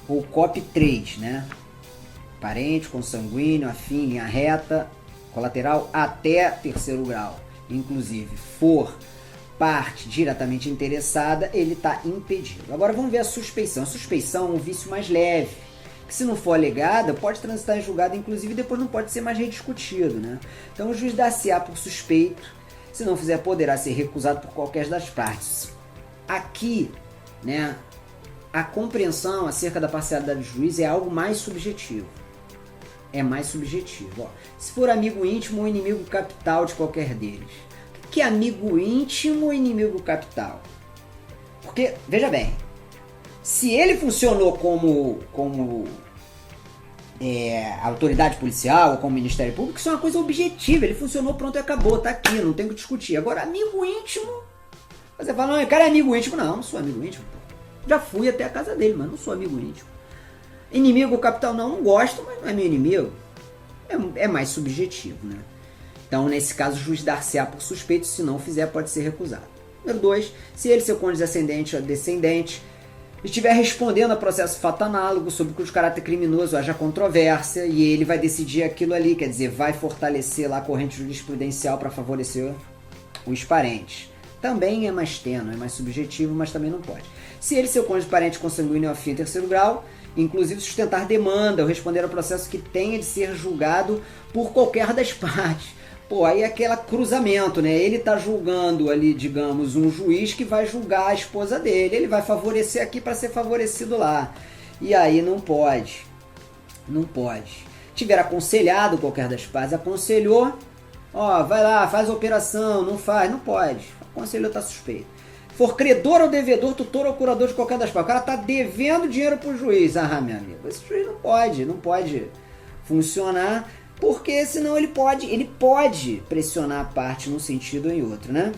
ou COP 3, né? Parente, consanguíneo, afim, linha reta, colateral até terceiro grau, inclusive for parte diretamente interessada, ele está impedido. Agora vamos ver a suspeição. A suspeição é um vício mais leve, que se não for alegada, pode transitar em julgado, inclusive depois não pode ser mais rediscutido, né? Então o juiz dá-se-á por suspeito, se não fizer, poderá ser recusado por qualquer das partes. Aqui, né, a compreensão acerca da parcialidade do juiz é algo mais subjetivo. É mais subjetivo. Ó. Se for amigo íntimo ou inimigo capital de qualquer deles. O que é amigo íntimo ou inimigo capital? Porque, veja bem, se ele funcionou como autoridade policial ou como Ministério Público, isso é uma coisa objetiva. Ele funcionou, pronto, e acabou, tá aqui, não tem o que discutir. Agora, amigo íntimo, você fala, não, o cara é amigo íntimo. Não, não sou amigo íntimo. Já fui até a casa dele, mas não sou amigo íntimo. Inimigo capital, não gosto, mas não é meu inimigo. É mais subjetivo, né? Então, nesse caso, o juiz dar-se-á por suspeito, se não fizer, pode ser recusado. Número 2, se ele, seu cônjuge ascendente ou descendente, estiver respondendo a processo fato análogo sobre cujo caráter criminoso haja controvérsia, e ele vai decidir aquilo ali, quer dizer, vai fortalecer lá a corrente jurisprudencial para favorecer os parentes. Também é mais tênue, é mais subjetivo, mas também não pode. Se ele, seu cônjuge, parente consanguíneo ou afim em terceiro grau, inclusive sustentar demanda ou responder ao processo que tenha de ser julgado por qualquer das partes. Pô, aí é aquele cruzamento, né? Ele tá julgando ali, digamos, um juiz que vai julgar a esposa dele. Ele vai favorecer aqui para ser favorecido lá. E aí não pode. Não pode. Tiver aconselhado qualquer das partes, aconselhou, ó, vai lá, faz a operação, não faz, não pode. Aconselhou, tá suspeito. For credor ou devedor, tutor ou curador de qualquer das partes. O cara tá devendo dinheiro pro juiz. Ah, meu amigo, esse juiz não pode funcionar, porque senão ele pode pressionar a parte num sentido ou em outro, né?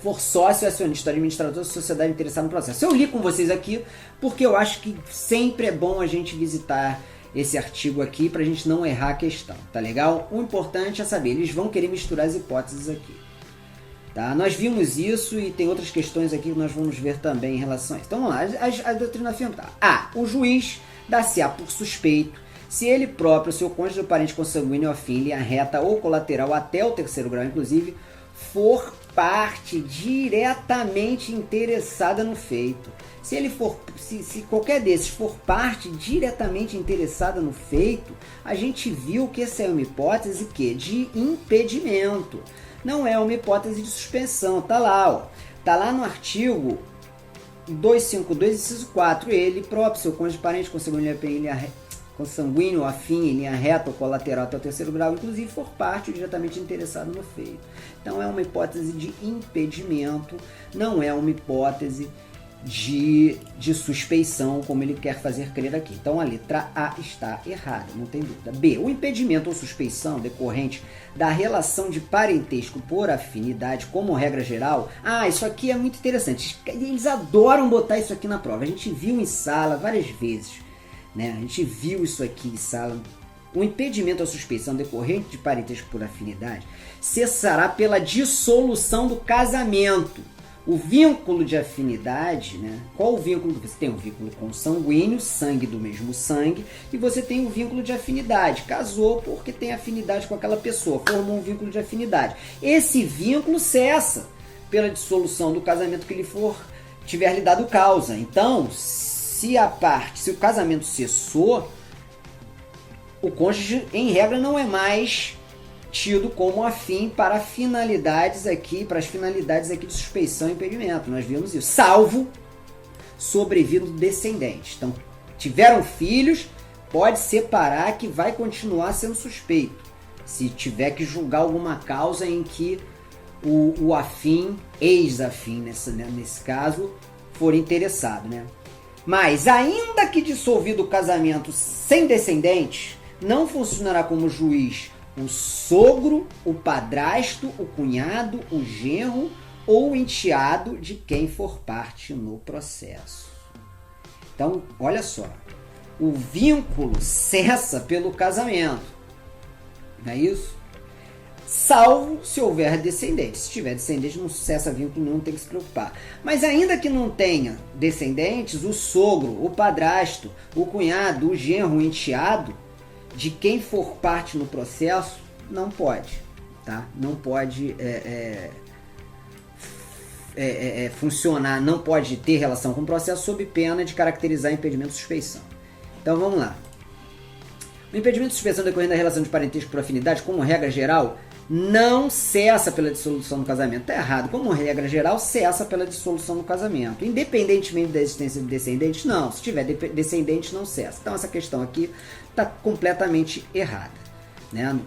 For sócio, acionista, administrador, sociedade interessada no processo. Eu li com vocês aqui porque eu acho que sempre é bom a gente visitar esse artigo aqui pra gente não errar a questão, tá legal? O importante é saber, eles vão querer misturar as hipóteses aqui. Tá? Nós vimos isso e tem outras questões aqui que nós vamos ver também em relação a isso. Então vamos lá, a doutrina fundamental. O juiz dá-se-á por suspeito se ele próprio, seu cônjuge ou parente consanguíneo ou afim, linha reta ou colateral até o terceiro grau, inclusive, for parte diretamente interessada no feito. Se ele for, se qualquer desses for parte diretamente interessada no feito, a gente viu que essa é uma hipótese de impedimento. Não é uma hipótese de suspensão, tá lá, ó. Tá lá no artigo 252, inciso 4. Ele próprio, seu cônjuge, parente, consanguíneo, afim, em linha reta ou colateral até o terceiro grau, inclusive for parte diretamente interessado no feito. Então é uma hipótese de impedimento, não é uma hipótese de suspeição, como ele quer fazer crer aqui. Então a letra A está errada, não tem dúvida. B. O impedimento ou suspeição decorrente da relação de parentesco por afinidade, como regra geral. Isso aqui é muito interessante. Eles adoram botar isso aqui na prova. A gente viu em sala várias vezes, né? A gente viu isso aqui em sala O impedimento à suspeição decorrente de parentesco por afinidade cessará pela dissolução do casamento. O vínculo de afinidade, né? Qual o vínculo? Você tem um vínculo consanguíneo, sangue do mesmo sangue, e você tem um vínculo de afinidade. Casou porque tem afinidade com aquela pessoa, formou um vínculo de afinidade. Esse vínculo cessa pela dissolução do casamento que tiver lhe dado causa. Então, se o casamento cessou, o cônjuge, em regra, não é mais tido como afim para as finalidades aqui de suspeição e impedimento. Nós vimos isso. Salvo sobrevindo descendentes. Então, tiveram filhos, pode separar que vai continuar sendo suspeito. Se tiver que julgar alguma causa em que o afim, ex-afim, nesse caso, for interessado, né? Mas, ainda que dissolvido o casamento sem descendentes, não funcionará como juiz o sogro, o padrasto, o cunhado, o genro ou o enteado de quem for parte no processo. Então, olha só, o vínculo cessa pelo casamento, não é isso? Salvo se houver descendentes. Se tiver descendente, não cessa vínculo, não tem que se preocupar. Mas ainda que não tenha descendentes, o sogro, o padrasto, o cunhado, o genro, o enteado de quem for parte no processo, não pode, tá? Não pode funcionar, não pode ter relação com o processo sob pena de caracterizar impedimento de suspeição. Então vamos lá. O impedimento de suspeição decorrendo da relação de parentesco por afinidade, como regra geral, não cessa pela dissolução do casamento. Está errado. Como regra geral, cessa pela dissolução do casamento. Independentemente da existência de descendentes, não. Se tiver descendentes, não cessa. Então essa questão aqui está completamente errada, né?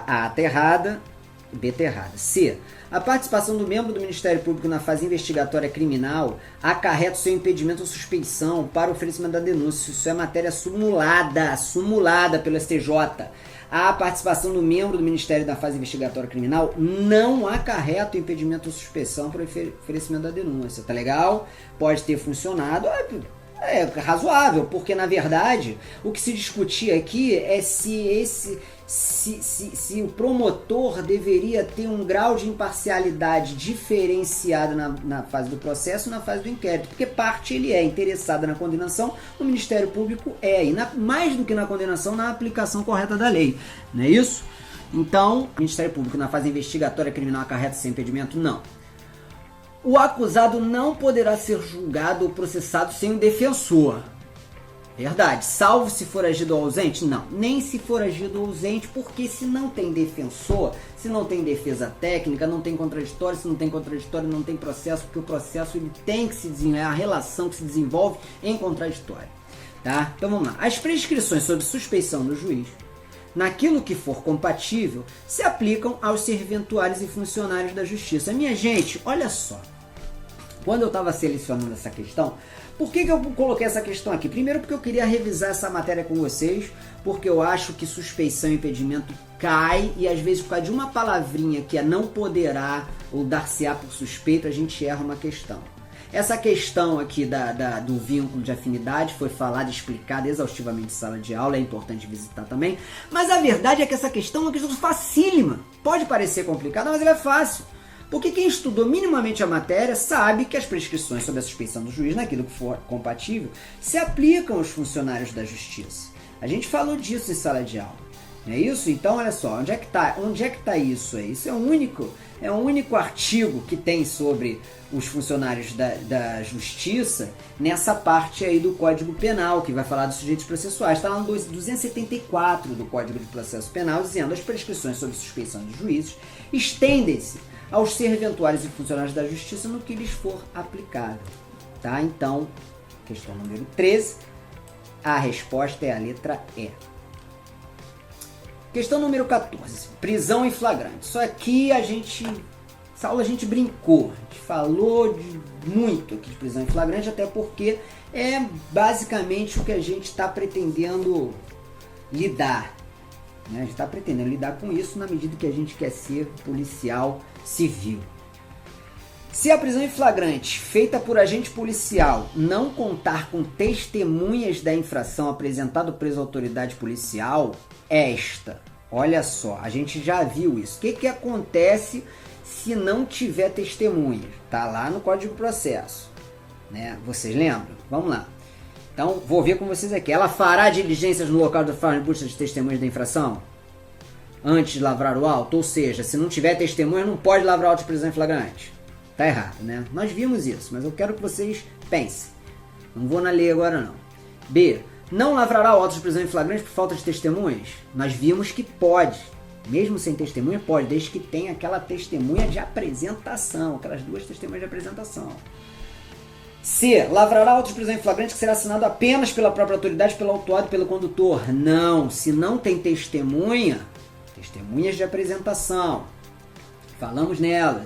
A está errada, B está errada. C. A participação do membro do Ministério Público na fase investigatória criminal acarreta o seu impedimento ou suspeição para o oferecimento da denúncia. Isso é matéria sumulada pelo STJ. A participação do membro do Ministério na fase investigatória criminal não acarreta o impedimento ou suspeição para o oferecimento da denúncia. Tá legal? Pode ter funcionado. É razoável, porque na verdade o que se discutia aqui é se o promotor deveria ter um grau de imparcialidade diferenciado na fase do processo e na fase do inquérito, porque parte ele é interessada na condenação, o Ministério Público e mais do que na condenação, na aplicação correta da lei, não é isso? Então, o Ministério Público na fase investigatória criminal acarreta sem impedimento? Não. O acusado não poderá ser julgado ou processado sem um defensor. Verdade. Salvo se for agido ou ausente? Não. Nem se for agido ou ausente, porque se não tem defensor, se não tem defesa técnica, não tem contraditório, se não tem contraditório, não tem processo, porque o processo ele tem que se desenvolver, a relação que se desenvolve em contraditório. Tá? Então vamos lá. As prescrições sobre suspeição do juiz, naquilo que for compatível, se aplicam aos serventuários e funcionários da Justiça. Minha gente, olha só. Quando eu estava selecionando essa questão, por que eu coloquei essa questão aqui? Primeiro porque eu queria revisar essa matéria com vocês, porque eu acho que suspeição e impedimento cai, e às vezes por causa de uma palavrinha que é não poderá ou dar-se-á por suspeito, a gente erra uma questão. Essa questão aqui do vínculo de afinidade foi falada e explicada exaustivamente em sala de aula, é importante visitar também, mas a verdade é que essa questão é uma questão facílima. Pode parecer complicada, mas ela é fácil. Porque quem estudou minimamente a matéria sabe que as prescrições sobre a suspeição do juiz, naquilo que for compatível, se aplicam aos funcionários da Justiça. A gente falou disso em sala de aula. Não é isso? Então, olha só, onde é que tá isso aí? Isso é o único artigo que tem sobre os funcionários da Justiça nessa parte aí do Código Penal, que vai falar dos sujeitos processuais. Está lá no 274 do Código de Processo Penal, dizendo: as prescrições sobre suspeição de juízes estendem-se aos serventuários e funcionários da Justiça no que lhes for aplicável. Tá? Então, questão número 13, a resposta é a letra E. Questão número 14, prisão em flagrante. Isso aqui essa aula a gente brincou, a gente falou muito aqui de prisão em flagrante, até porque é basicamente o que a gente está pretendendo lidar. A gente está pretendendo lidar com isso na medida que a gente quer ser policial civil. Se a prisão em flagrante feita por agente policial não contar com testemunhas da infração apresentado ao preso à autoridade policial, olha só, a gente já viu isso. O que acontece se não tiver testemunhas? Tá lá no Código de Processo, né? Vocês lembram? Vamos lá. Então, vou ver com vocês aqui. Ela fará diligências no local da forma de busca de testemunhas da infração antes de lavrar o auto? Ou seja, se não tiver testemunha, não pode lavrar o auto de prisão em flagrante. Tá errado, né? Nós vimos isso, mas eu quero que vocês pensem. Não vou na lei agora, não. B. Não lavrará o auto de prisão em flagrante por falta de testemunhas? Nós vimos que pode. Mesmo sem testemunha, pode, desde que tenha aquela testemunha de apresentação, aquelas 2 testemunhas de apresentação. C. Lavrará auto de prisão em flagrante que será assinado apenas pela própria autoridade, pelo autuado e pelo condutor? Não. Se não tem testemunhas de apresentação. Falamos nelas.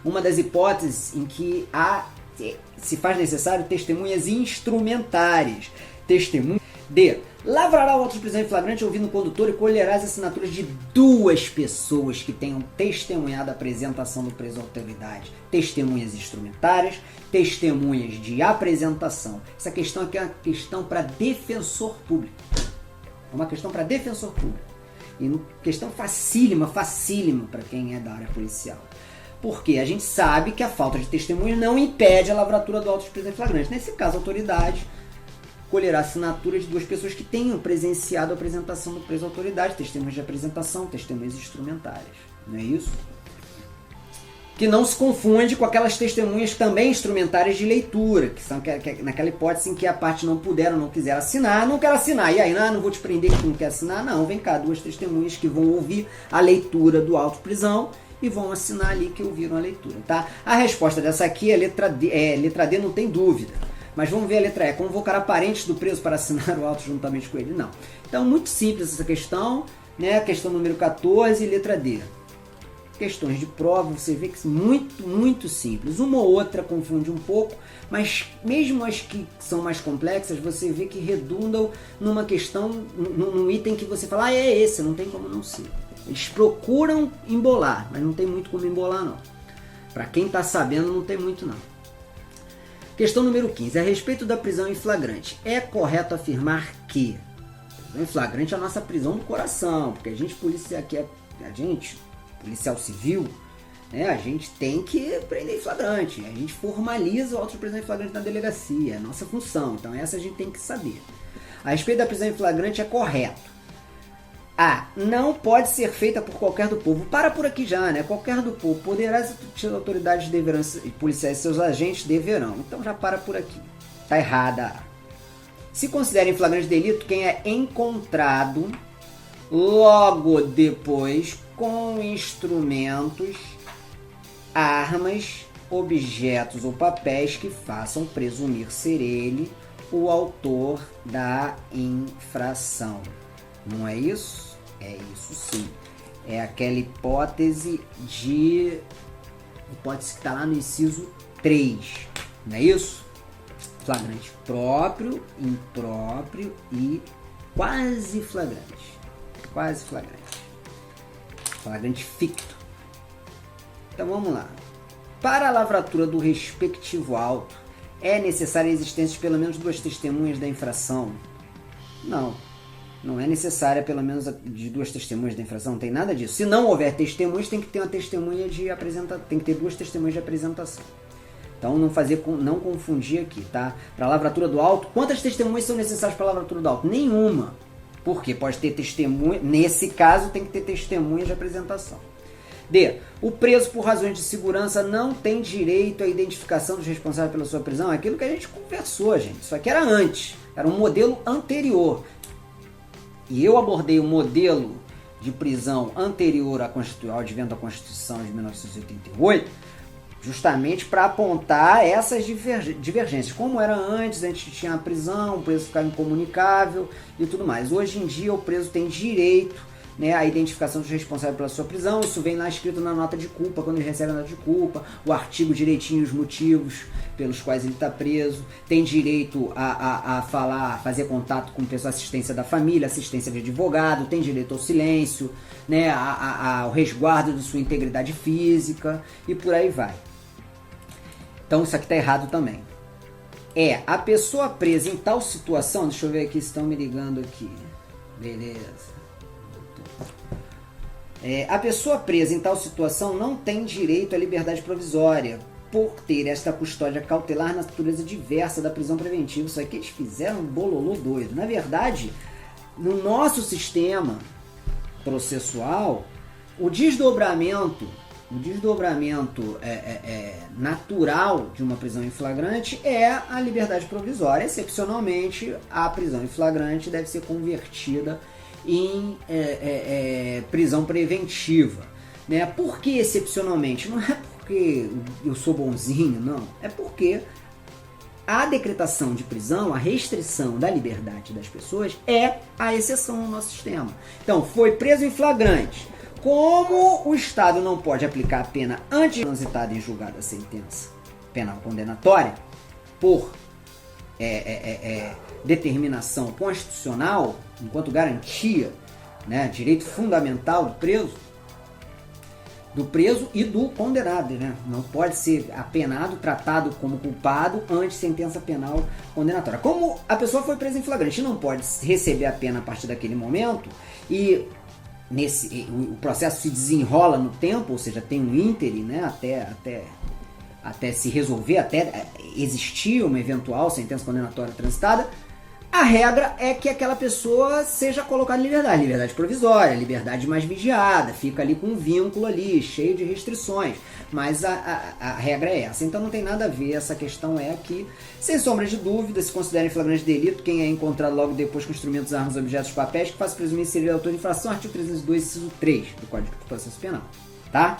Uma das hipóteses em que se faz necessário testemunhas instrumentárias. D. Lavrará o auto de prisão em flagrante ouvindo o condutor e colherá as assinaturas de 2 pessoas que tenham testemunhado a apresentação do preso à autoridade. Testemunhas instrumentárias, testemunhas de apresentação. Essa questão aqui é uma questão para defensor público. É uma questão para defensor público. E questão facílima para quem é da área policial. Porque a gente sabe que a falta de testemunho não impede a lavratura do auto de prisão em flagrante. Nesse caso, a autoridade colherá assinaturas de 2 pessoas que tenham presenciado a apresentação do preso à autoridade, testemunhas de apresentação, testemunhas instrumentárias. Não é isso? Que não se confunde com aquelas testemunhas também instrumentárias de leitura, que são naquela hipótese em que a parte não puder ou não quiser assinar, não quer assinar. E aí, não vou te prender que tu não quer assinar. Não, vem cá, 2 testemunhas que vão ouvir a leitura do auto de prisão e vão assinar ali que ouviram a leitura, tá? A resposta dessa aqui é letra D, letra D não tem dúvida. Mas vamos ver a letra E. Convocará parentes do preso para assinar o auto juntamente com ele? Não. Então, muito simples essa questão, né? Questão número 14, letra D. Questões de prova, você vê que muito simples. Uma ou outra confunde um pouco, mas mesmo as que são mais complexas, você vê que redundam numa questão, num item que você fala, é esse, não tem como não ser. Eles procuram embolar, mas não tem muito como embolar, não. Para quem está sabendo, não tem muito, não. Questão número 15. A respeito da prisão em flagrante, é correto afirmar que prisão em flagrante é a nossa prisão do coração, porque a gente, policial civil, né, a gente tem que prender em flagrante, a gente formaliza o auto de prisão em flagrante na delegacia, é a nossa função, então essa a gente tem que saber. A respeito da prisão em flagrante é correto. A. Não pode ser feita por qualquer do povo. Para por aqui já, né? Qualquer do povo. Poderá as autoridades deverão, policiais e seus agentes deverão. Então já para por aqui. Tá errada. Se considera em flagrante delito quem é encontrado logo depois com instrumentos, armas, objetos ou papéis que façam presumir ser ele o autor da infração. Não é isso? É isso sim. É aquela hipótese que está lá no inciso 3. Não é isso? Flagrante próprio, impróprio e quase flagrante. Quase flagrante. Flagrante ficto. Então vamos lá. Para a lavratura do respectivo auto, é necessária a existência de pelo menos 2 testemunhas da infração? Não. Não é necessária pelo menos de 2 testemunhas da infração, não tem nada disso. Se não houver testemunhas, tem que ter uma testemunha de apresentação, tem que ter 2 testemunhas de apresentação. Então não confundir aqui, tá? Para a lavratura do auto, quantas testemunhas são necessárias para a lavratura do auto? Nenhuma. Por quê? Pode ter testemunha, nesse caso tem que ter testemunha de apresentação. D. O preso, por razões de segurança, não tem direito à identificação dos responsáveis pela sua prisão. Aquilo que a gente conversou, gente. Isso aqui era antes, era um modelo anterior. E eu abordei o modelo de prisão anterior ao advento da Constituição de 1988, justamente para apontar essas divergências. Como era antes, a gente tinha a prisão, o preso ficava incomunicável e tudo mais. Hoje em dia, o preso tem direito, né, à identificação dos responsáveis pela sua prisão. Isso vem lá escrito na nota de culpa, quando ele recebe a nota de culpa, o artigo direitinho, os motivos pelos quais ele está preso, tem direito a fazer contato com pessoa, assistência da família, assistência de advogado, tem direito ao silêncio, né, ao resguardo de sua integridade física e por aí vai. Então isso aqui está errado também. A pessoa presa em tal situação... Deixa eu ver aqui se estão me ligando aqui. Beleza. A pessoa presa em tal situação não tem direito à liberdade provisória por ter esta custódia cautelar na natureza diversa da prisão preventiva. Isso aqui eles fizeram um bololô doido. Na verdade, no nosso sistema processual, o desdobramento natural de uma prisão em flagrante é a liberdade provisória. Excepcionalmente, a prisão em flagrante deve ser convertida em prisão preventiva, né? Por que excepcionalmente? Não é porque eu sou bonzinho, não. É porque a decretação de prisão, a restrição da liberdade das pessoas é a exceção no nosso sistema. Então, foi preso em flagrante. Como o Estado não pode aplicar a pena antes de transitada em julgada a sentença penal condenatória por determinação constitucional, enquanto garantia, né, direito fundamental do preso e do condenado, né? Não pode ser apenado, tratado como culpado antes de sentença penal condenatória. Como a pessoa foi presa em flagrante e não pode receber a pena a partir daquele momento, e o processo se desenrola no tempo, ou seja, tem um íntere, né, até se resolver, até existir uma eventual sentença condenatória transitada, a regra é que aquela pessoa seja colocada em liberdade provisória, liberdade mais vigiada, fica ali com um vínculo ali, cheio de restrições, mas a regra é essa. Então não tem nada a ver, essa questão é que, sem sombra de dúvida, se considera em flagrante delito quem é encontrado logo depois com instrumentos, armas, objetos, papéis, que faz presumir ser autor de infração, artigo 302, inciso 3 do Código de Processo Penal, tá?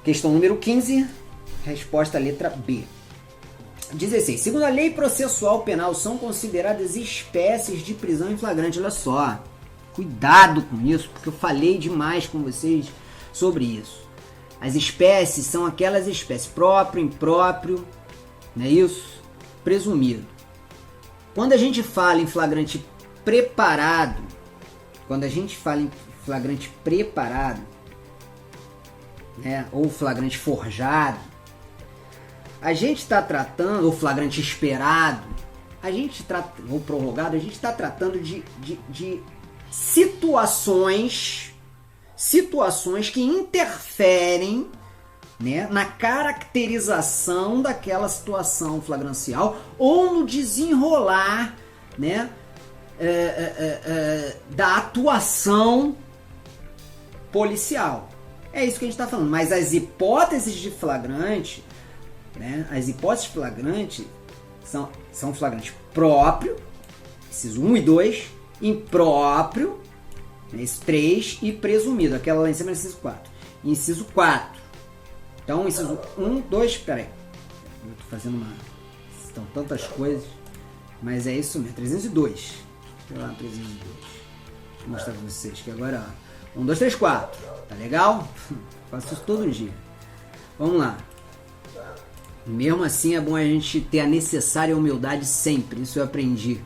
Questão número 15, resposta letra B. 16. Segundo a lei processual penal, são consideradas espécies de prisão em flagrante. Olha só, cuidado com isso, porque eu falei demais com vocês sobre isso. As espécies são aquelas espécies próprio, impróprio, não é isso? Presumido. Quando a gente fala em flagrante preparado, né, ou flagrante forjado, a gente está tratando, ou flagrante esperado, ou prorrogado, a gente está tratando de situações que interferem, né, na caracterização daquela situação flagrancial ou no desenrolar, né, da atuação policial. É isso que a gente está falando. Mas as hipóteses de flagrante, né, as hipóteses flagrantes são flagrante próprio, inciso 1 e 2, impróprio, né, esse 3, e presumido, aquela lá em cima é inciso 4. Inciso 4. Então, inciso 1, 2, peraí. Eu tô fazendo uma... Estão tantas coisas, mas é isso mesmo, 302. Sei lá, 302. Deixa eu mostrar pra vocês, que agora, ó, 1, 2, 3, 4. Tá legal? Faço isso todo dia. Vamos lá. Mesmo assim é bom a gente ter a necessária humildade sempre. Isso eu aprendi.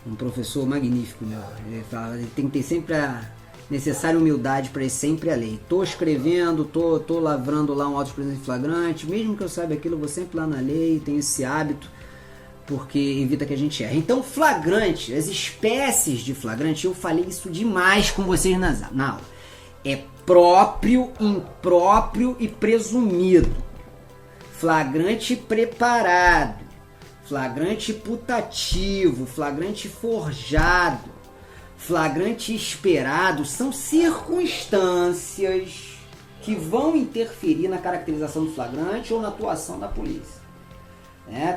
Um professor magnífico, meu. Ele fala, ele tem que ter sempre a necessária humildade para ir sempre a lei. Tô escrevendo, tô lavrando lá um auto de prisão em flagrante. Mesmo que eu saiba aquilo, eu vou sempre lá na lei, tenho esse hábito, porque evita que a gente erre. Então, flagrante, as espécies de flagrante, eu falei isso demais com vocês na aula. É próprio, impróprio e presumido. Flagrante preparado, flagrante putativo, flagrante forjado, flagrante esperado, são circunstâncias que vão interferir na caracterização do flagrante ou na atuação da polícia.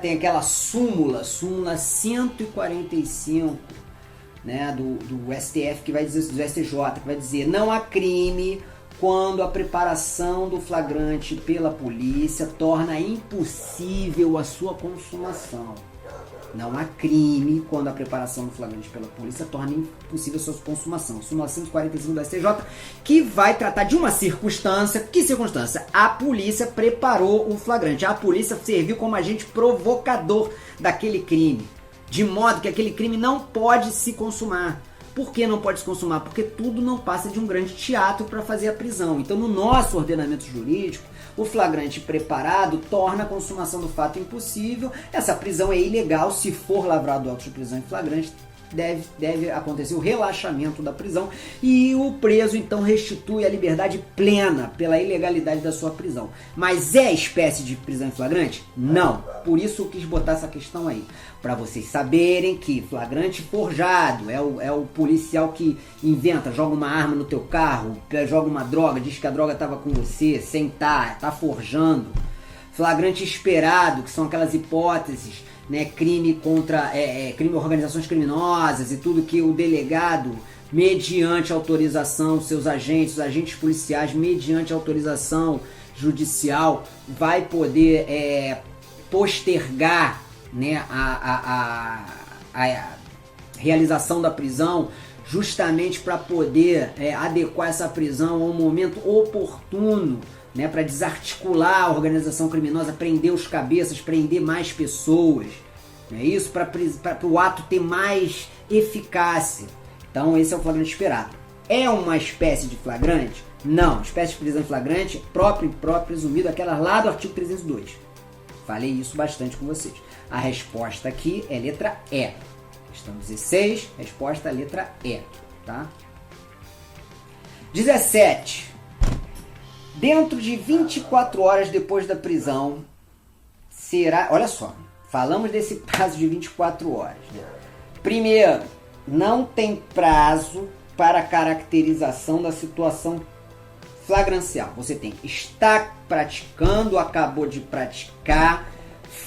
Tem aquela súmula 145, né, do STF, que vai dizer, do STJ, que vai dizer: não há crime quando a preparação do flagrante pela polícia torna impossível a sua consumação. Não há crime quando a preparação do flagrante pela polícia torna impossível a sua consumação. Súmula 145 do STJ, que vai tratar de uma circunstância. Que circunstância? A polícia preparou o flagrante. A polícia serviu como agente provocador daquele crime, de modo que aquele crime não pode se consumar. Por que não pode se consumar? Porque tudo não passa de um grande teatro para fazer a prisão. Então, no nosso ordenamento jurídico, O flagrante preparado torna a consumação do fato impossível. Essa prisão é ilegal se for lavrado auto de prisão em flagrante. Deve acontecer o relaxamento da prisão e o preso então restitui a liberdade plena pela ilegalidade da sua prisão. Mas é espécie de prisão em flagrante? Não. Por isso eu quis botar essa questão aí, para vocês saberem que flagrante forjado é o policial que inventa, joga uma arma no teu carro, joga uma droga, diz que a droga estava com você, sem tá forjando. Flagrante esperado, que são aquelas hipóteses, né, crime contra organizações criminosas e tudo que o delegado, mediante autorização, seus agentes, os agentes policiais, mediante autorização judicial, vai poder postergar, né, a realização da prisão, justamente para poder adequar essa prisão a um momento oportuno, né, para desarticular a organização criminosa, prender os cabeças, prender mais pessoas, é isso, para o ato ter mais eficácia. Então esse é o flagrante esperado. É uma espécie de flagrante? Não, espécie de prisão em flagrante, próprio presumido, aquela lá do artigo 302. Falei isso bastante com vocês. A resposta aqui é letra E. Questão 16, resposta letra E, tá? 17. Dentro de 24 horas depois da prisão, será... Olha só, falamos desse prazo de 24 horas. Né? Primeiro, não tem prazo para caracterização da situação flagrancial. Você tem está praticando, acabou de praticar,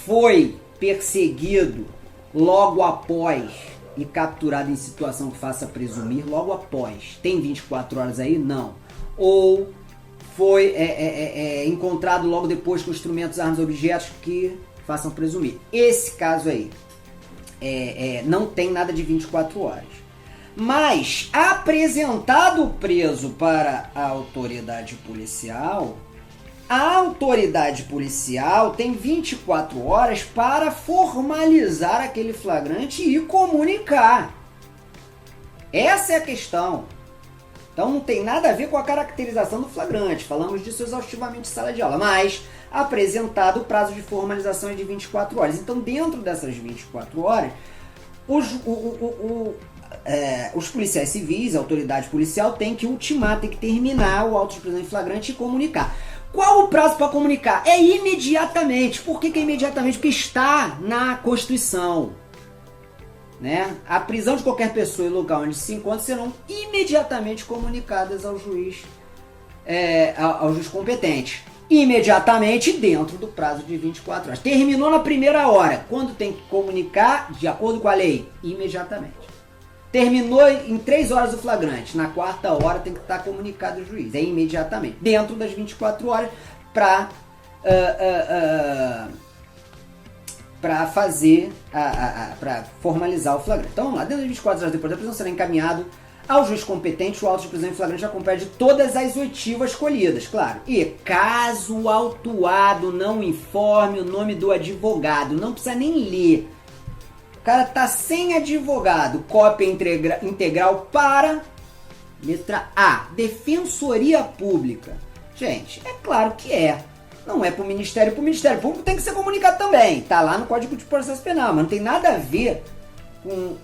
foi perseguido logo após e capturado em situação que faça presumir logo após. Tem 24 horas aí? Não. Ou foi encontrado logo depois com instrumentos, armas, objetos que façam presumir. Esse caso aí não tem nada de 24 horas. Mas, apresentado o preso para a autoridade policial, a autoridade policial tem 24 horas para formalizar aquele flagrante e comunicar. Essa é a questão. Então não tem nada a ver com a caracterização do flagrante, falamos disso exaustivamente em sala de aula, mas apresentado o prazo de formalização é de 24 horas. Então dentro dessas 24 horas, os policiais civis, a autoridade policial tem que ultimar, tem que terminar o auto de prisão em flagrante e comunicar. Qual o prazo para comunicar? É imediatamente. Por que é imediatamente? Porque está na Constituição. Né? A prisão de qualquer pessoa em lugar onde se encontra serão imediatamente comunicadas ao juiz competente. Imediatamente dentro do prazo de 24 horas. Terminou na primeira hora. Quando tem que comunicar, de acordo com a lei? Imediatamente. Terminou em 3 horas o flagrante. Na quarta hora tem que estar comunicado ao juiz. É imediatamente. Dentro das 24 horas para fazer, para formalizar o flagrante. Então vamos lá, dentro de 24 horas depois da prisão será encaminhado ao juiz competente o auto de prisão em flagrante acompanhado de todas as oitivas colhidas, claro. E caso o autuado não informe o nome do advogado, não precisa nem ler. O cara tá sem advogado, cópia integral para letra A, Defensoria Pública. Gente, é claro que é. Não é para o Ministério Público tem que ser comunicado também. Tá lá no Código de Processo Penal, mas não tem nada a ver com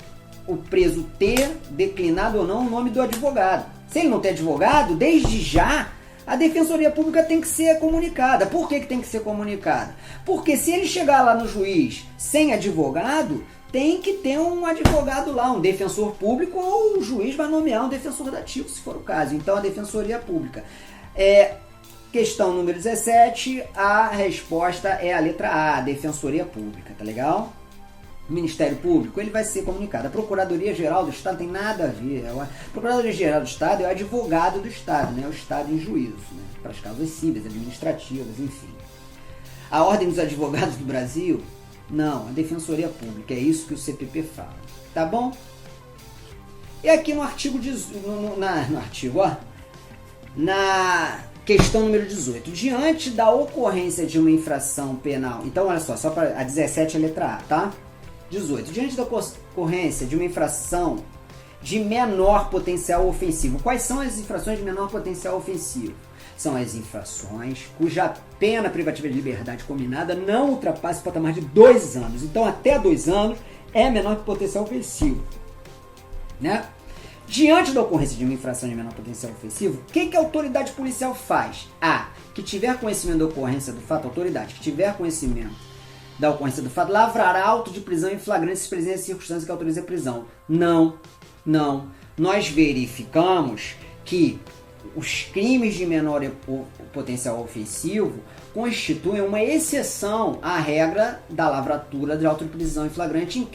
o preso ter declinado ou não o nome do advogado. Se ele não tem advogado, desde já a Defensoria Pública tem que ser comunicada. Por que tem que ser comunicada? Porque se ele chegar lá no juiz sem advogado, tem que ter um advogado lá, um defensor público, ou o juiz vai nomear um defensor dativo, se for o caso. Então a Defensoria Pública. Questão número 17, a resposta é a letra A, Defensoria Pública, tá legal? O Ministério Público, ele vai ser comunicado. A Procuradoria-Geral do Estado tem nada a ver. A Procuradoria-Geral do Estado é o advogado do Estado, né? O Estado em juízo, né? Para as causas cíveis, administrativas, enfim. A Ordem dos Advogados do Brasil, não, a Defensoria Pública, é isso que o CPP fala, tá bom? E aqui no artigo, na questão número 18, diante da ocorrência de uma infração penal, então olha só para a 17 é a letra A, tá? 18, diante da ocorrência de uma infração de menor potencial ofensivo. Quais são as infrações de menor potencial ofensivo? são as infrações cuja pena privativa de liberdade combinada não ultrapasse o patamar de 2 anos. Então, até 2 anos é menor que potencial ofensivo, né? Diante da ocorrência de uma infração de menor potencial ofensivo, o que a autoridade policial faz? Que tiver conhecimento da ocorrência do fato, a autoridade que tiver conhecimento da ocorrência do fato, lavrará auto de prisão em flagrante se presente circunstâncias que autoriza a prisão. Não. Nós verificamos que os crimes de menor potencial ofensivo constituem uma exceção à regra da lavratura de auto de prisão em flagrante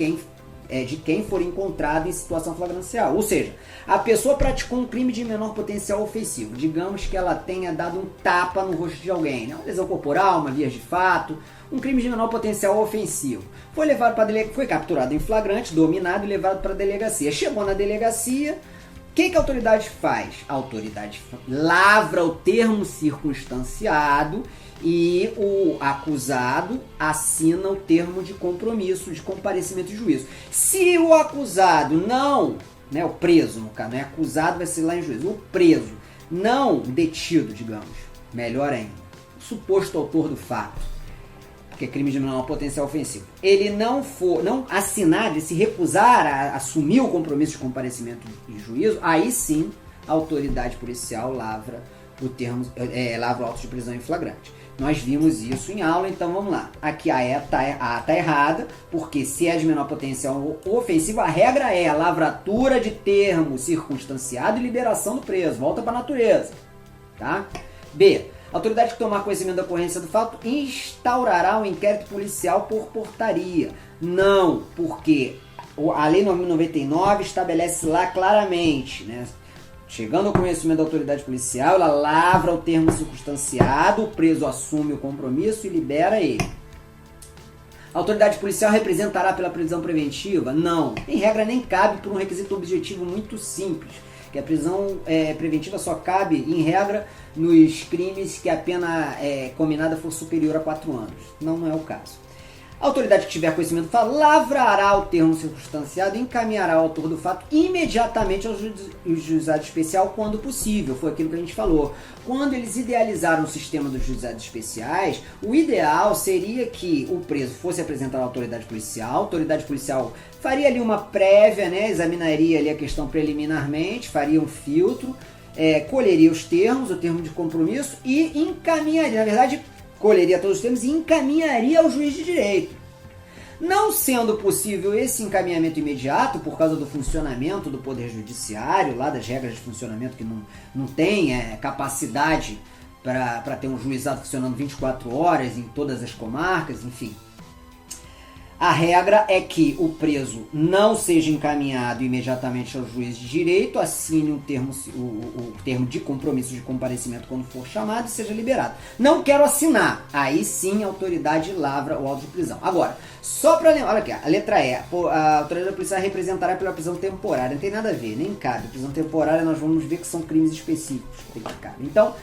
de quem for encontrado em situação flagrancial. Ou seja, a pessoa praticou um crime de menor potencial ofensivo. Digamos que ela tenha dado um tapa no rosto de alguém, né? Uma lesão corporal, uma via de fato, um crime de menor potencial ofensivo. Foi levado para foi capturado em flagrante, dominado e levado para a delegacia. Chegou na delegacia, o que a autoridade faz? A autoridade lavra o termo circunstanciado e o acusado assina o termo de compromisso, de comparecimento de juízo. Se o acusado não, né, o preso, no caso, não é acusado, vai ser lá em juízo, o preso não detido, digamos, melhor ainda, o suposto autor do fato, porque é crime de menor potencial ofensivo, ele não assinar, ele se recusar a assumir o compromisso de comparecimento de juízo, aí sim a autoridade policial lavra o auto de prisão em flagrante. Nós vimos isso em aula, então vamos lá. Aqui a E tá errada, porque se é de menor potencial ofensivo, a regra é a lavratura de termo circunstanciado e liberação do preso. Volta para a natureza. Tá? B. A autoridade que tomar conhecimento da ocorrência do fato instaurará um inquérito policial por portaria. Não, porque a Lei 9.099 estabelece lá claramente, né? Chegando ao conhecimento da autoridade policial, ela lavra o termo circunstanciado, o preso assume o compromisso e libera ele. A autoridade policial representará pela prisão preventiva? Não. Em regra, nem cabe por um requisito objetivo muito simples, que a prisão preventiva só cabe, em regra, nos crimes que a pena combinada for superior a 4 anos. Não é o caso. A autoridade que tiver conhecimento do fato lavrará o termo circunstanciado e encaminhará o autor do fato imediatamente ao juizado especial quando possível. Foi aquilo que a gente falou. Quando eles idealizaram o sistema dos juizados especiais, o ideal seria que o preso fosse apresentar à autoridade policial faria ali uma prévia, né, examinaria ali a questão preliminarmente, faria um filtro, colheria os termos, o termo de compromisso e encaminharia, na verdade, colheria todos os termos e encaminharia ao juiz de direito. Não sendo possível esse encaminhamento imediato, por causa do funcionamento do Poder Judiciário, lá das regras de funcionamento que não tem capacidade para ter um juizado funcionando 24 horas em todas as comarcas, enfim. A regra é que o preso não seja encaminhado imediatamente ao juiz de direito, assine o termo de compromisso de comparecimento quando for chamado e seja liberado. Não quero assinar. Aí sim a autoridade lavra o auto de prisão. Agora, só para lembrar, olha aqui, a letra E, a autoridade policial representará pela prisão temporária. Não tem nada a ver, nem cabe. Prisão temporária nós vamos ver que são crimes específicos que cabe. Então,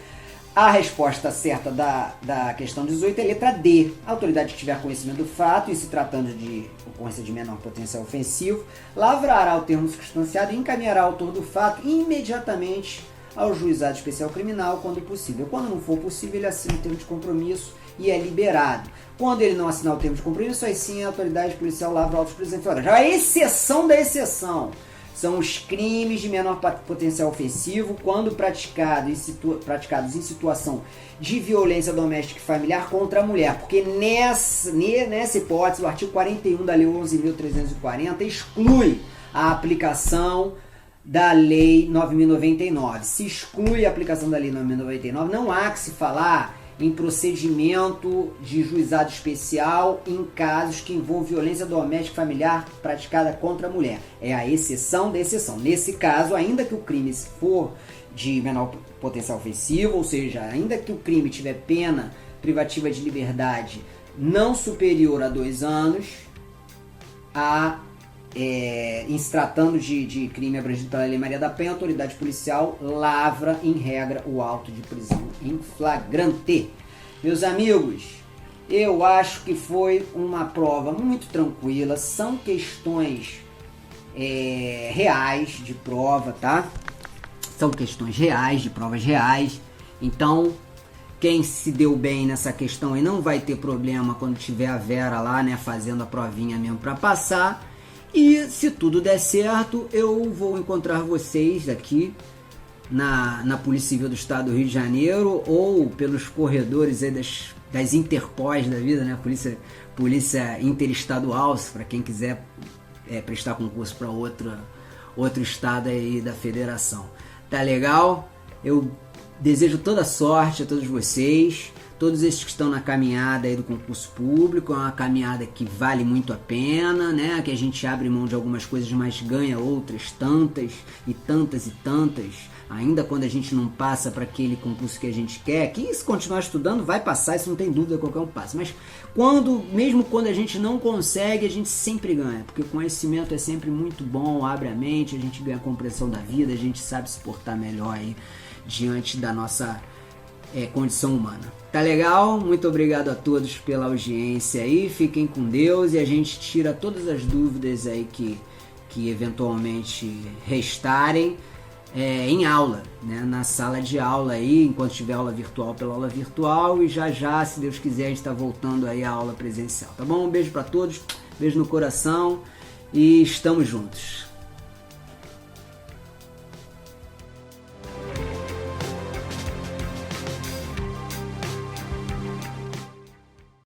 a resposta certa da questão 18 é letra D. A autoridade que tiver conhecimento do fato, e se tratando de ocorrência de menor potencial ofensivo, lavrará o termo circunstanciado e encaminhará o autor do fato imediatamente ao juizado especial criminal quando possível. Quando não for possível, ele assina o termo de compromisso e é liberado. Quando ele não assinar o termo de compromisso, aí sim a autoridade policial lavra o auto de prisão em flagrante. A exceção da exceção são os crimes de menor potencial ofensivo quando praticados em situação de violência doméstica e familiar contra a mulher. Porque nessa hipótese, o artigo 41 da Lei 11.340 exclui a aplicação da Lei 9.099. Se exclui a aplicação da Lei 9.099, não há que se falar em procedimento de juizado especial em casos que envolvam violência doméstica e familiar praticada contra a mulher. É a exceção da exceção. Nesse caso, ainda que o crime for de menor potencial ofensivo, ou seja, ainda que o crime tiver pena privativa de liberdade não superior a 2 anos, em se tratando de crime abrangido pela Lei Maria da Penha, a autoridade policial lavra, em regra, o auto de prisão em flagrante. Meus amigos, eu acho que foi uma prova muito tranquila, são questões reais de prova, tá? São questões reais, de provas reais, Então, quem se deu bem nessa questão aí não vai ter problema quando tiver a Vera lá, né, fazendo a provinha mesmo para passar. E se tudo der certo, eu vou encontrar vocês aqui na Polícia Civil do Estado do Rio de Janeiro ou pelos corredores aí das Interpós da vida, né? Polícia Interestadual, para quem quiser prestar concurso para outro estado aí da federação. Tá legal? Eu desejo toda sorte a todos vocês, todos esses que estão na caminhada aí do concurso público. É uma caminhada que vale muito a pena, né? Que a gente abre mão de algumas coisas, mas ganha outras tantas e tantas e tantas. Ainda quando a gente não passa para aquele concurso que a gente quer, que se continuar estudando vai passar, isso não tem dúvida, qualquer um passa. Mas mesmo quando a gente não consegue, a gente sempre ganha, porque o conhecimento é sempre muito bom, abre a mente, a gente ganha a compreensão da vida, a gente sabe se portar melhor aí diante da nossa condição humana. Tá legal? Muito obrigado a todos pela audiência aí, fiquem com Deus e a gente tira todas as dúvidas aí que eventualmente restarem em aula, né? Na sala de aula aí, enquanto tiver aula virtual, pela aula virtual, e já, se Deus quiser, a gente está voltando aí à aula presencial, tá bom? Um beijo para todos, beijo no coração e estamos juntos.